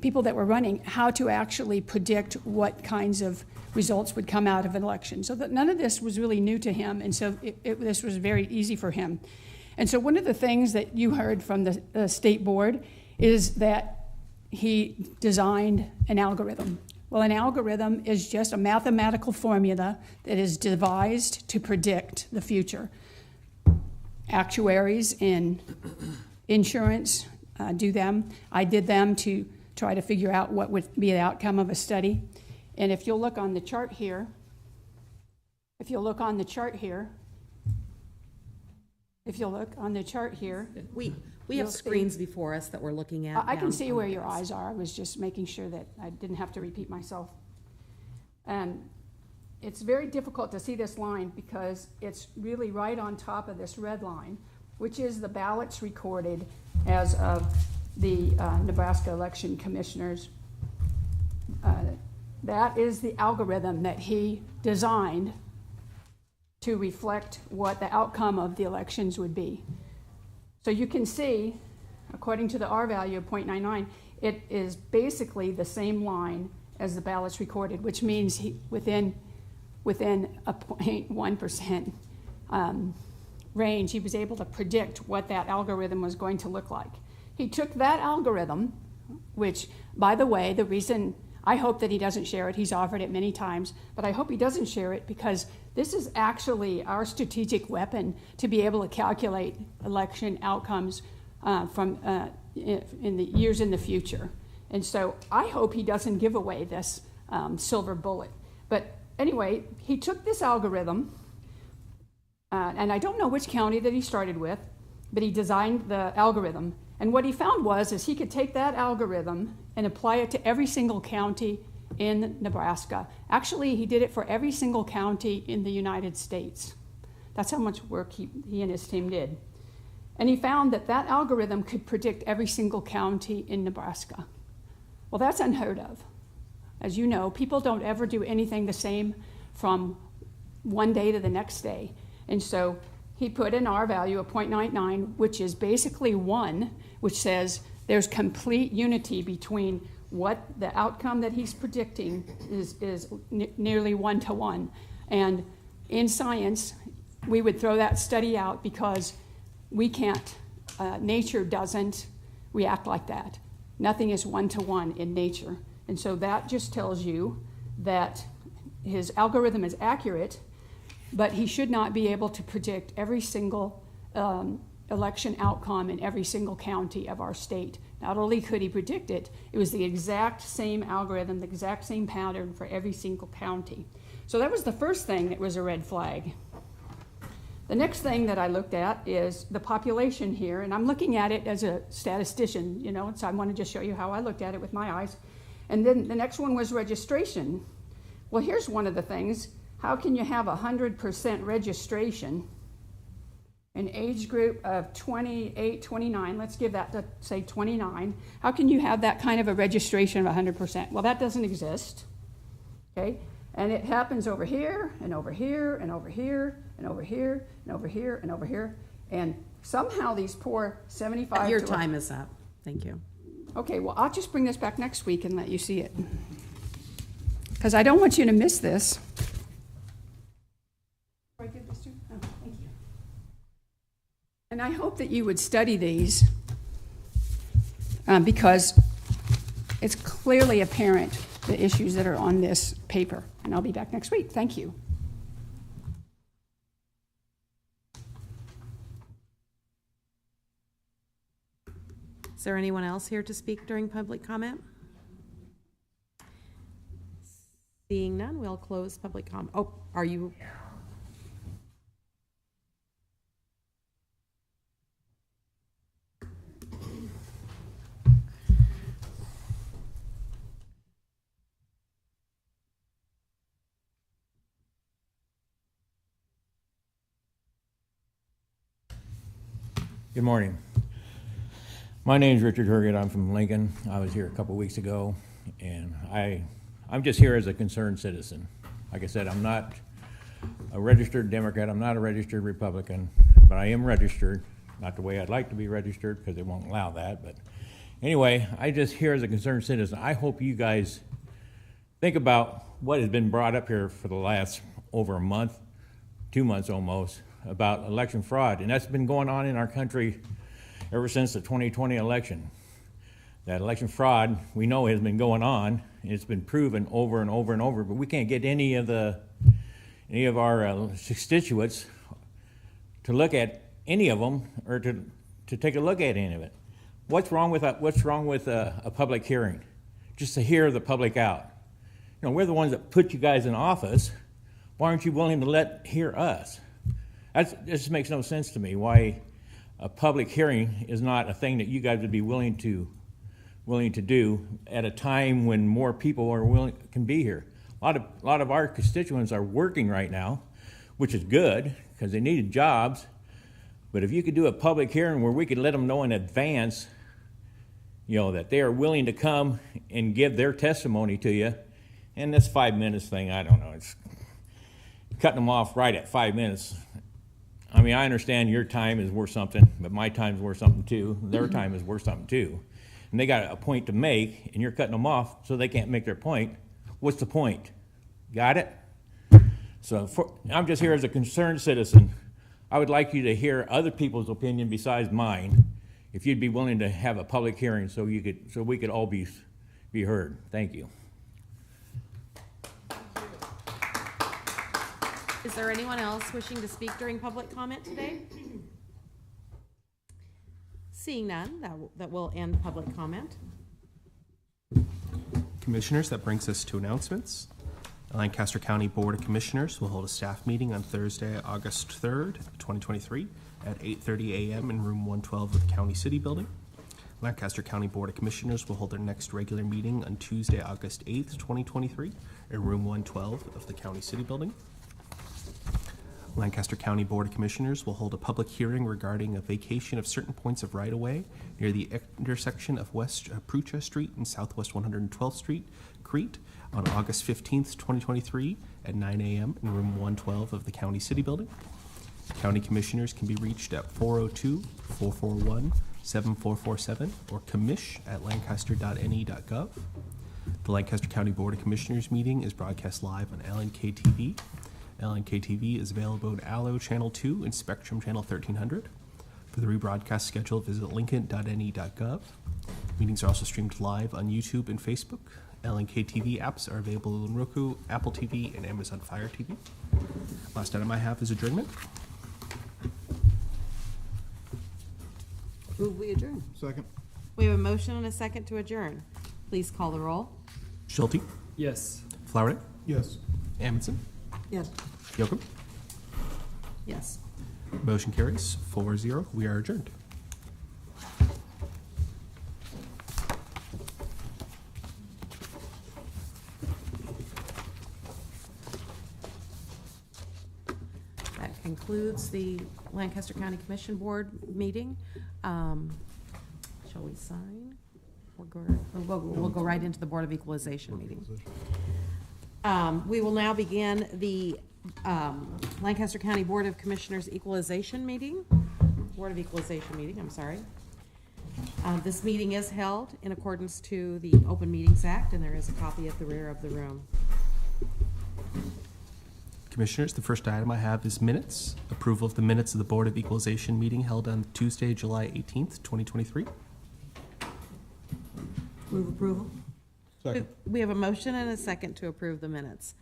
people that were running how to actually predict what kinds of results would come out of an election. So that none of this was really new to him, and so this was very easy for him. And so one of the things that you heard from the state board is that he designed an algorithm. Well, an algorithm is just a mathematical formula that is devised to predict the future. Actuaries in insurance do them. I did them to try to figure out what would be the outcome of a study. And if you'll look on the chart here, we have screens before us that we're looking at. I can see where your eyes are. I was just making sure that I didn't have to repeat myself. It's very difficult to see this line because it's really right on top of this red line, which is the ballots recorded as of the Nebraska election commissioners. That is the algorithm that he designed to reflect what the outcome of the elections would be. So you can see, according to the R value of 0.99, it is basically the same line as the ballots recorded, which means within a 0.1% range, he was able to predict what that algorithm was going to look like. He took that algorithm, which, by the way, the reason I hope that he doesn't share it, he's offered it many times, but I hope he doesn't share it because this is actually our strategic weapon to be able to calculate election outcomes in the years in the future. And so I hope he doesn't give away this silver bullet. But anyway, he took this algorithm, and I don't know which county that he started with, but he designed the algorithm. And what he found is he could take that algorithm and apply it to every single county in Nebraska. Actually, he did it for every single county in the United States. That's how much work he and his team did. And he found that that algorithm could predict every single county in Nebraska. Well, that's unheard of. As you know, people don't ever do anything the same from one day to the next day. And so he put an R value of 0.99, which is basically 1, which says there's complete unity between what the outcome that he's predicting is nearly 1-to-1. And in science, we would throw that study out because we can't, nature doesn't react like that. Nothing is 1-to-1 in nature. And so that just tells you that his algorithm is accurate, but he should not be able to predict every single election outcome in every single county of our state. Not only could he predict it, it was the exact same algorithm, the exact same pattern for every single county. So that was the first thing that was a red flag. The next thing that I looked at is the population here, and I'm looking at it as a statistician, you know, so I want to just show you how I looked at it with my eyes. And then the next one was registration. Well, here's one of the things. How can you have 100% registration? An age group of 28, 29, let's give that to say 29. How can you have that kind of a registration of 100%? Well, that doesn't exist, okay? And it happens over here, and over here, and over here, and over here, and over here, and over here. And somehow these poor 75 Your time is up. Thank you. Okay, well, I'll just bring this back next week and let you see it. Because I don't want you to miss this. I give this to you? Oh, thank you. And I hope that you would study these because it's clearly apparent the issues that are on this paper. And I'll be back next week. Thank you. Is there anyone else here to speak during public comment? Seeing none, we'll close public comment. Oh, are you? Good morning. My name is Richard Herget. I'm from Lincoln. I was here a couple weeks ago, and I'm just here as a concerned citizen. Like I said, I'm not a registered Democrat. I'm not a registered Republican, but I am registered. Not the way I'd like to be registered because they won't allow that. But anyway, I just here as a concerned citizen. I hope you guys think about what has been brought up here for the last over a month, 2 months almost, about election fraud. And that's been going on in our country ever since the 2020 election. That election fraud, we know, has been going on, and it's been proven over and over and over, but we can't get any of our constituents to look at any of them or to take a look at any of it. What's wrong with a public hearing? Just to hear the public out. You know, we're the ones that put you guys in office. Why aren't you willing to hear us? This just makes no sense to me. Why a public hearing is not a thing that you guys would be willing to do at a time when more people can be here. A lot of our constituents are working right now, which is good because they needed jobs. But if you could do a public hearing where we could let them know in advance, you know, that they are willing to come and give their testimony to you, and this 5 minutes thing, I don't know, it's cutting them off right at 5 minutes. I mean, I understand your time is worth something, but my time's worth something too. Their time is worth something too. And they got a point to make, and you're cutting them off so they can't make their point. What's the point? Got it? So I'm just here as a concerned citizen. I would like you to hear other people's opinion besides mine, if you'd be willing to have a public hearing so we could all be heard. Thank you. Is there anyone else wishing to speak during public comment today? Seeing none, that will end public comment. Commissioners, that brings us to announcements. The Lancaster County Board of Commissioners will hold a staff meeting on Thursday, August 3rd, 2023 at 8:30 a.m. in room 112 of the County City Building. Lancaster County Board of Commissioners will hold their next regular meeting on Tuesday, August 8th, 2023 in room 112 of the County City Building. Lancaster County Board of Commissioners will hold a public hearing regarding a vacation of certain points of right-of-way near the intersection of West Prucha Street and Southwest 112th Street, Crete, on August 15th, 2023 at 9 a.m. in room 112 of the County City Building. County Commissioners can be reached at 402-441-7447 or commish@lancaster.ne.gov. The Lancaster County Board of Commissioners meeting is broadcast live on LNK-TV. LNK-TV is available on Allo Channel 2 and Spectrum Channel 1300. For the rebroadcast schedule, visit lincoln.ne.gov. Meetings are also streamed live on YouTube and Facebook. LNK-TV apps are available on Roku, Apple TV, and Amazon Fire TV. Last item I have is adjournment. Move we adjourn. Second. We have a motion and a second to adjourn. Please call the roll. Schulte, Yes. Flowerday, Yes. Amundson, Yes. Yocum. Yes. Motion carries 4-0. We are adjourned. That concludes the Lancaster County Commission Board meeting. Shall we sign? We'll go right into the Board of Equalization meeting. We will now begin the Lancaster County Board of Commissioners Equalization meeting. Board of Equalization meeting, I'm sorry. This meeting is held in accordance to the Open Meetings Act, and there is a copy at the rear of the room. Commissioners, the first item I have is minutes. Approval of the minutes of the Board of Equalization meeting held on Tuesday, July 18th, 2023. Move approval. Second. We have a motion and a second to approve the minutes.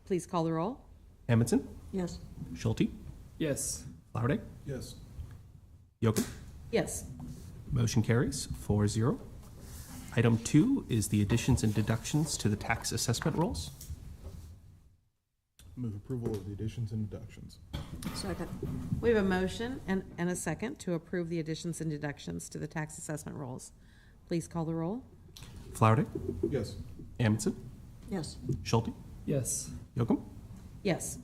Please call the roll. Amundson, Yes. Schulte, Yes. Flowerday, Yes. Yocum. Yes. Motion carries 4-0. Item 2 is the additions and deductions to the tax assessment rolls. Move approval of the additions and deductions. Second. We have a motion and a second to approve the additions and deductions to the tax assessment rolls. Please call the roll. Flowerday, Yes. Amundson, Yes. Schulte, Yes. Yocum. Yes.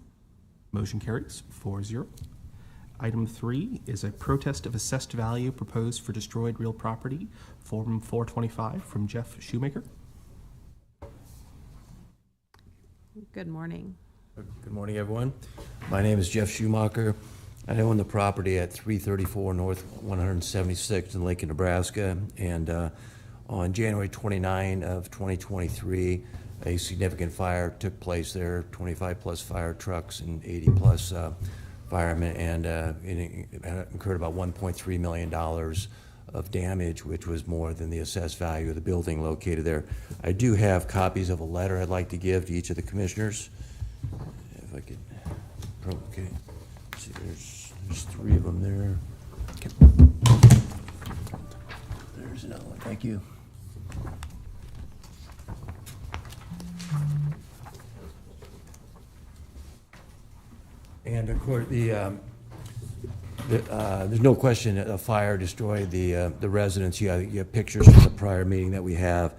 Motion carries 4-0. Item 3 is a protest of assessed value proposed for destroyed real property, Form 425 from Jeff Shoemaker. Good morning. Good morning, everyone. My name is Jeff Schumacher. I own the property at 334 North 176 in Lincoln, Nebraska. And on January 29 of 2023, a significant fire took place there, 25 plus fire trucks and 80 plus firemen, and it incurred about $1.3 million of damage, which was more than the assessed value of the building located there. I do have copies of a letter I'd like to give to each of the commissioners. If I could, okay. See, there's 3 of them there. There's another one. Thank you. And of course, there's no question that a fire destroyed the residence. You have pictures from the prior meeting that we have,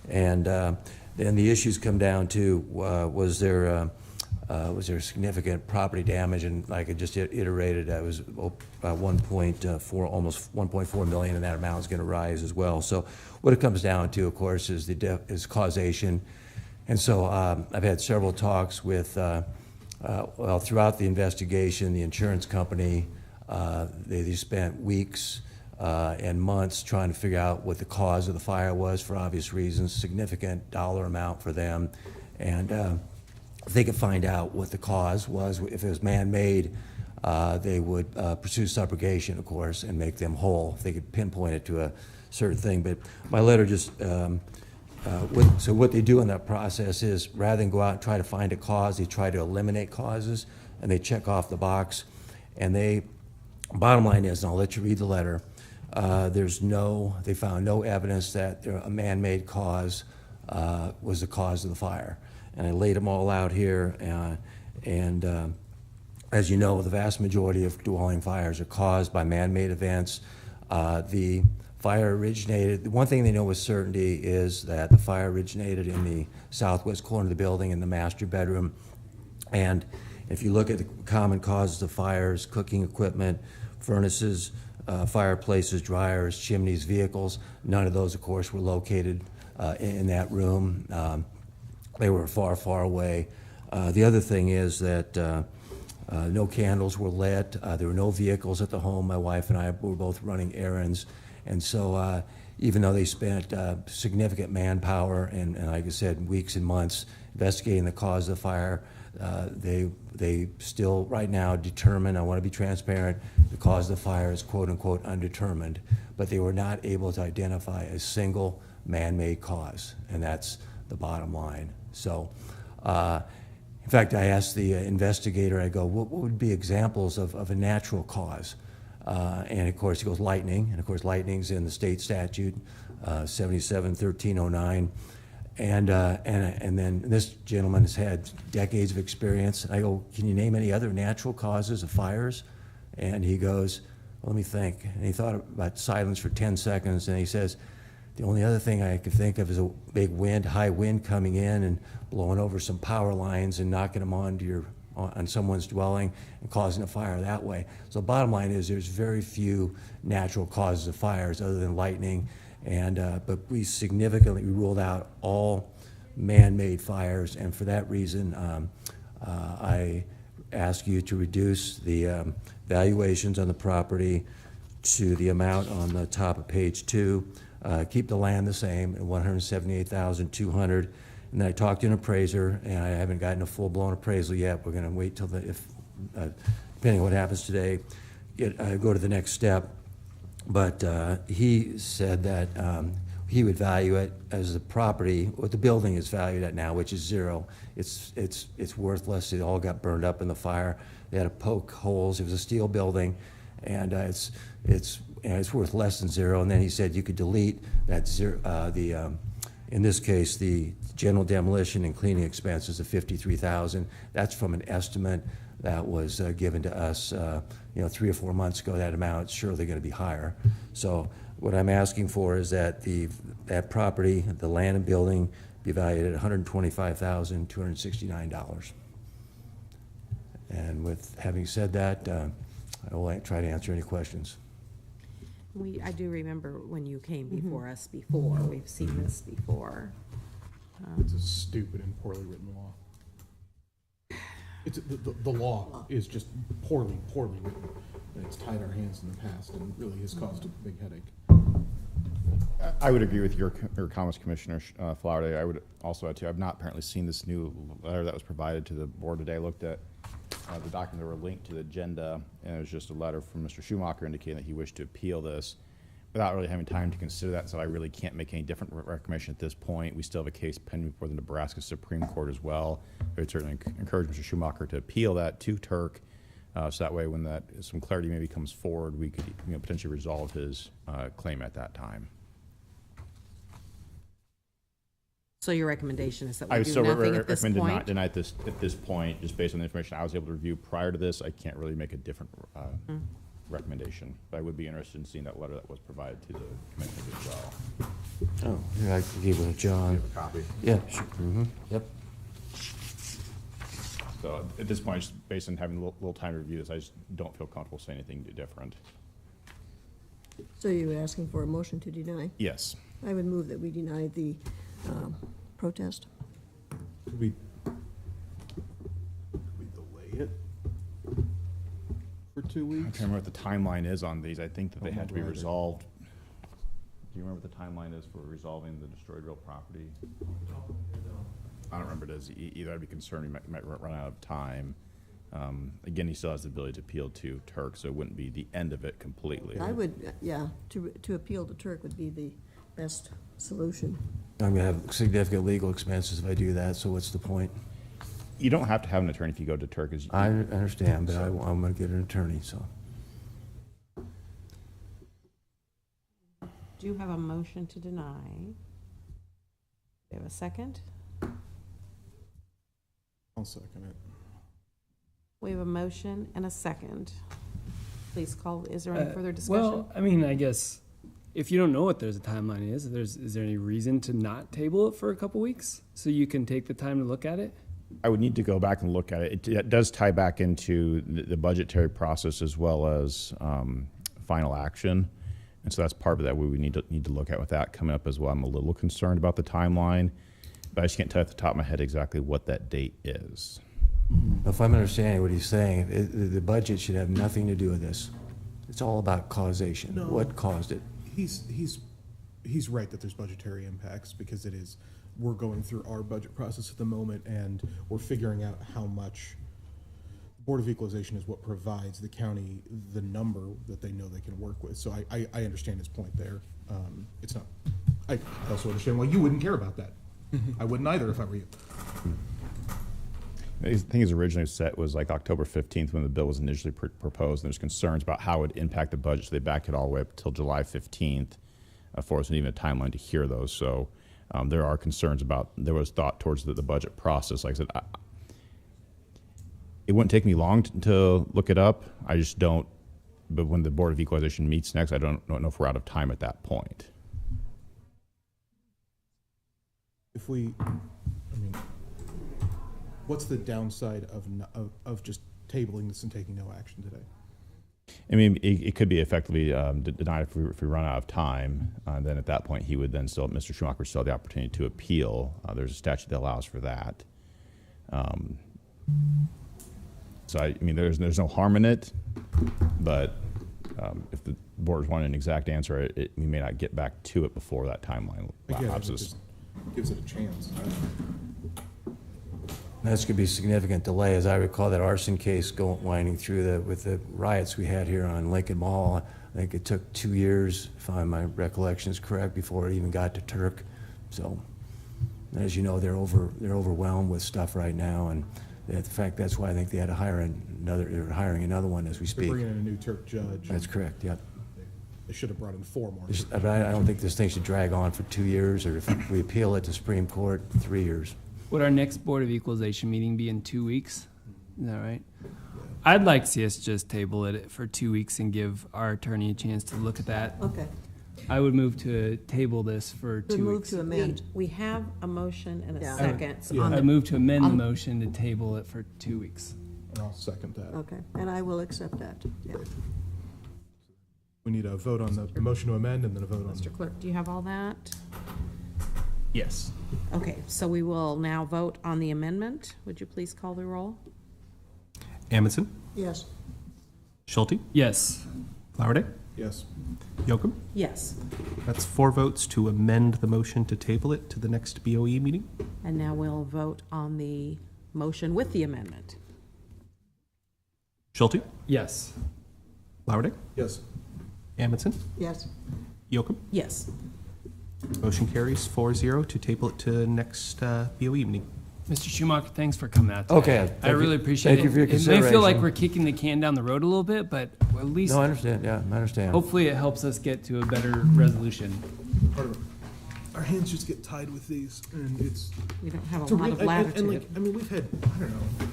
and then the issues come down to was there significant property damage, and like I just iterated, that was 1.4, almost 1.4 million, and that amount is going to rise as well. So what it comes down to, of course, is is causation, and so I've had several talks with. Well, throughout the investigation, the insurance company, they spent weeks and months trying to figure out what the cause of the fire was for obvious reasons, significant dollar amount for them. And if they could find out what the cause was, if it was man-made, they would pursue subrogation, of course, and make them whole. If they could pinpoint it to a certain thing. But my letter just so what they do in that process is, rather than go out and try to find a cause, they try to eliminate causes, and they check off the box. And bottom line is, and I'll let you read the letter, they found no evidence that a man-made cause was the cause of the fire. And I laid them all out here, and as you know, the vast majority of dwelling fires are caused by man-made events. The fire originated, the one thing they know with certainty is that the fire originated in the southwest corner of the building in the master bedroom. And If you look at the common causes of fires, cooking equipment, furnaces, fireplaces, dryers, chimneys, vehicles, none of those, of course, were located in that room. They were far, far away. The other thing is that no candles were lit. There were no vehicles at the home. My wife and I were both running errands. And so even though they spent significant manpower and, like I said, weeks and months investigating the cause of the fire, they still right now determine, I want to be transparent, the cause of the fire is quote unquote undetermined, but they were not able to identify a single man-made cause, and that's the bottom line. So, in fact, I asked the investigator, I go, what would be examples of a natural cause? And of course, he goes lightning, and of course, lightning's in the state statute, 77-1309. And then this gentleman has had decades of experience. I go, can you name any other natural causes of fires? And he goes, well, let me think. And he thought about silence for 10 seconds, and he says, the only other thing I could think of is a big wind, high wind coming in and blowing over some power lines and knocking them on someone's dwelling and causing a fire that way. So the bottom line is there's very few natural causes of fires other than lightning. And but we significantly ruled out all man-made fires, and for that reason, I ask you to reduce the valuations on the property to the amount on the top of page 2. Keep the land the same at $178,200. And then I talked to an appraiser, and I haven't gotten a full-blown appraisal yet. We're going to wait till depending on what happens today, go to the next step. But he said that he would value it as the property, what the building is valued at now, which is zero. It's worthless. It all got burned up in the fire. They had to poke holes. It was a steel building, and it's worth less than zero. And then he said you could delete that zero. In this case, the general demolition and cleaning expenses of $53,000. That's from an estimate that was given to us 3 or 4 months ago. That amount is surely going to be higher. So what I'm asking for is that that property, the land and building, be valued at $125,269. And with having said that, I will try to answer any questions. I do remember when you came before us before. We've seen this before. It's a stupid and poorly written law. It's the law is just poorly written. And it's tied our hands in the past and really has caused a big headache. I would agree with your comments, Commissioner Flowerday. I would also add, too, I've not apparently seen this new letter that was provided to the board today. I looked at the documents that were linked to the agenda, and it was just a letter from Mr. Schumacher indicating that he wished to appeal this without really having time to consider that, so I really can't make any different recommendation at this point. We still have a case pending before the Nebraska Supreme Court as well. I would certainly encourage Mr. Schumacher to appeal that to Turk, so that way when some clarity maybe comes forward, we could potentially resolve his claim at that time. So your recommendation is that we do nothing at this point? I would not deny this at this point, just based on the information I was able to review prior to this. I can't really make a different recommendation, but I would be interested in seeing that letter that was provided to the commissioners as well. Oh, yeah, I can give it to John. You have a copy? Yeah, sure. Yep. So at this point, just based on having a little time to review this, I just don't feel comfortable saying anything different. So you're asking for a motion to deny? Yes. I would move that we deny the protest. Could we delay it for 2 weeks? I can't remember what the timeline is on these. I think that they had to be resolved. Do you remember what the timeline is for resolving the destroyed real property? I don't remember it as either. I'd be concerned we might run out of time. Again, he still has the ability to appeal to Turk, so it wouldn't be the end of it completely. I would, to appeal to Turk would be the best solution. I'm going to have significant legal expenses if I do that, so what's the point? You don't have to have an attorney if you go to Turk. I understand, but I'm going to get an attorney, so. Do you have a motion to deny? Do you have a second? I'll second it. We have a motion and a second. Please call, is there any further discussion? Well, I mean, I guess if you don't know what there's a timeline is there any reason to not table it for a couple weeks so you can take the time to look at it? I would need to go back and look at it. It does tie back into the budgetary process as well as final action. And so that's part of that we would need to look at with that coming up as well. I'm a little concerned about the timeline, but I just can't tell at the top of my head exactly what that date is. If I'm understanding what he's saying, the budget should have nothing to do with this. It's all about causation. No. What caused it? He's right that there's budgetary impacts because it is, we're going through our budget process at the moment and we're figuring out how much. Board of Equalization is what provides the county the number that they know they can work with. So I understand his point there. It's not, I also understand why you wouldn't care about that. I wouldn't either if I were you. I think his originally set was like October 15th when the bill was initially proposed, and there's concerns about how it would impact the budget, so they backed it all the way up until July 15th for us, and even a timeline to hear those. So there are concerns about, there was thought towards the budget process. Like I said, it wouldn't take me long to look it up. I just don't, but when the Board of Equalization meets next, I don't know if we're out of time at that point. If we, I mean, what's the downside of just tabling this and taking no action today? I mean, it could be effectively denied if we run out of time. Then at that point, he would then still, Mr. Schumacher still have the opportunity to appeal. There's a statute that allows for that. So I mean, there's no harm in it, but if the board wanted an exact answer, we may not get back to it before that timeline lapses. It gives it a chance. That's going to be a significant delay. As I recall, that arson case winding through with the riots we had here on Lincoln Mall, I think it took 2 years, if my recollection is correct, before it even got to Turk. So, as you know, they're overwhelmed with stuff right now, and in fact, that's why I think they had to hire they're hiring another one as we speak. They're bringing in a new Turk judge. That's correct, yep. They should have brought in 4 more. But I don't think this thing should drag on for 2 years, or if we appeal it to Supreme Court, 3 years. Would our next Board of Equalization meeting be in 2 weeks? Is that right? I'd like to see us just table it for 2 weeks and give our attorney a chance to look at that. Okay. I would move to table this for 2 Move weeks. to amend. We have a motion and a Yeah. second. Yeah. on I the- move to amend the on- motion to table it for 2 weeks. And I'll second that. Okay, and I will accept that, yeah. We need a vote on the motion to amend and then a vote on. Mr. Clerk, do you have all that? Yes. Okay, so we will now vote on the amendment. Would you please call the roll? Amundson, Yes. Schulte, Yes. Flowerday, Yes. Yocum. Yes. That's 4 votes to amend the motion to table it to the next BOE meeting. And now we'll vote on the motion with the amendment. Schulte, Yes. Flowerday, Yes. Amundson, Yes. Yocum. Yes. Motion carries 4-0 to table it to next BOE meeting. Mr. Schumacher, thanks for coming out today. Okay, I thank really you. appreciate it. Thank you for your It may feel like consideration. we're kicking the can down the road a little bit, but at least No, I understand, yeah, I understand. hopefully it helps us get to a better resolution. Part of it. Our hands just get tied with these, and it's. We don't have it's a lot real- of and latitude. like, I mean, we've had, I don't know,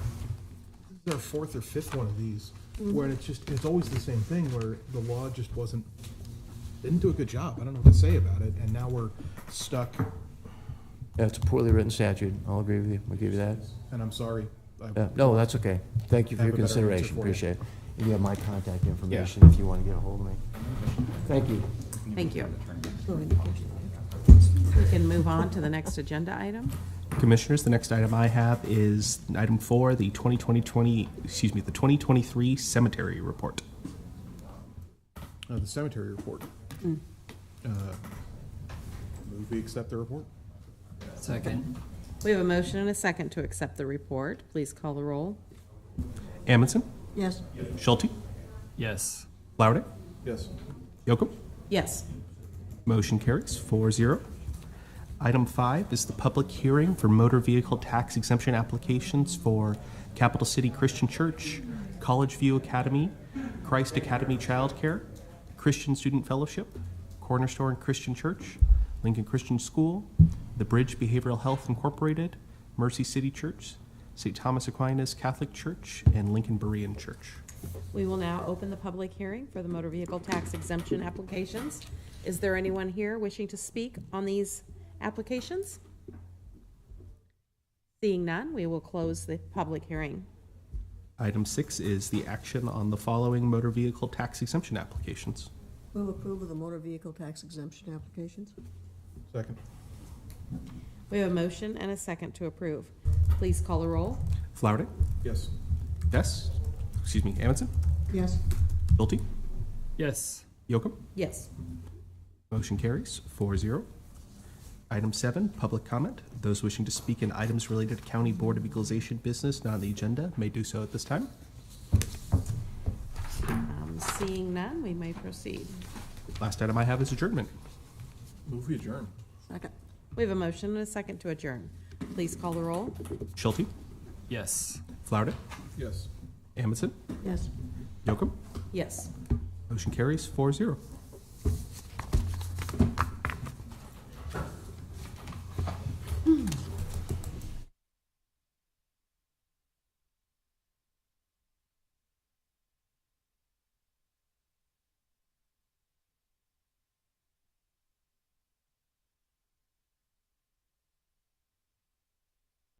this is our 4th or 5th one of these, where it's always the same thing, where the law just didn't do a good job. I don't know what to say about it, and now we're stuck, Yeah, it's a poorly written statute. I'll agree with you. We'll give you that. and I'm sorry. No, that's okay. Thank you for Have your a better answer consideration. for you. Appreciate it. And you have my contact information if you want to get a hold of me. Thank you. Thank you. We can move on to the next agenda item. Commissioners, the next item I have is item 4, the 2023 cemetery report. The cemetery report. Move we accept the report? Second. We have a motion and a second to accept the report. Please call the roll. Amundson, Yes. Schulte, Yes. Flowerday, Yes. Yocum. Yes. Motion carries 4-0. Item 5 is the public hearing for motor vehicle tax exemption applications for Capital City Christian Church, College View Academy, Christ Academy Childcare, Christian Student Fellowship, Cornerstone Christian Church, Lincoln Christian School, The Bridge Behavioral Health Incorporated, Mercy City Church, St. Thomas Aquinas Catholic Church, and Lincoln Berean Church. We will now open the public hearing for the motor vehicle tax exemption applications. Is there anyone here wishing to speak on these applications? Seeing none, we will close the public hearing. Item 6 is the action on the following motor vehicle tax exemption applications. Move approval of the motor vehicle tax exemption applications. Second. We have a motion and a second to approve. Please call the roll. Flowerday? Yes. Yes? Excuse me, Amundson? Yes. Schulte? Yes. Yocum? Yes. Motion carries 4-0. Item 7, public comment. Those wishing to speak in items related to County Board of Equalization business not on the agenda may do so at this time. Seeing none, we may proceed. Last item I have is adjournment. Move we adjourn. Second. We have a motion and a second to adjourn. Please call the roll. Schulte? Yes. Flowerday? Yes. Amundson? Yes. Yocum? Yes. Motion carries 4-0.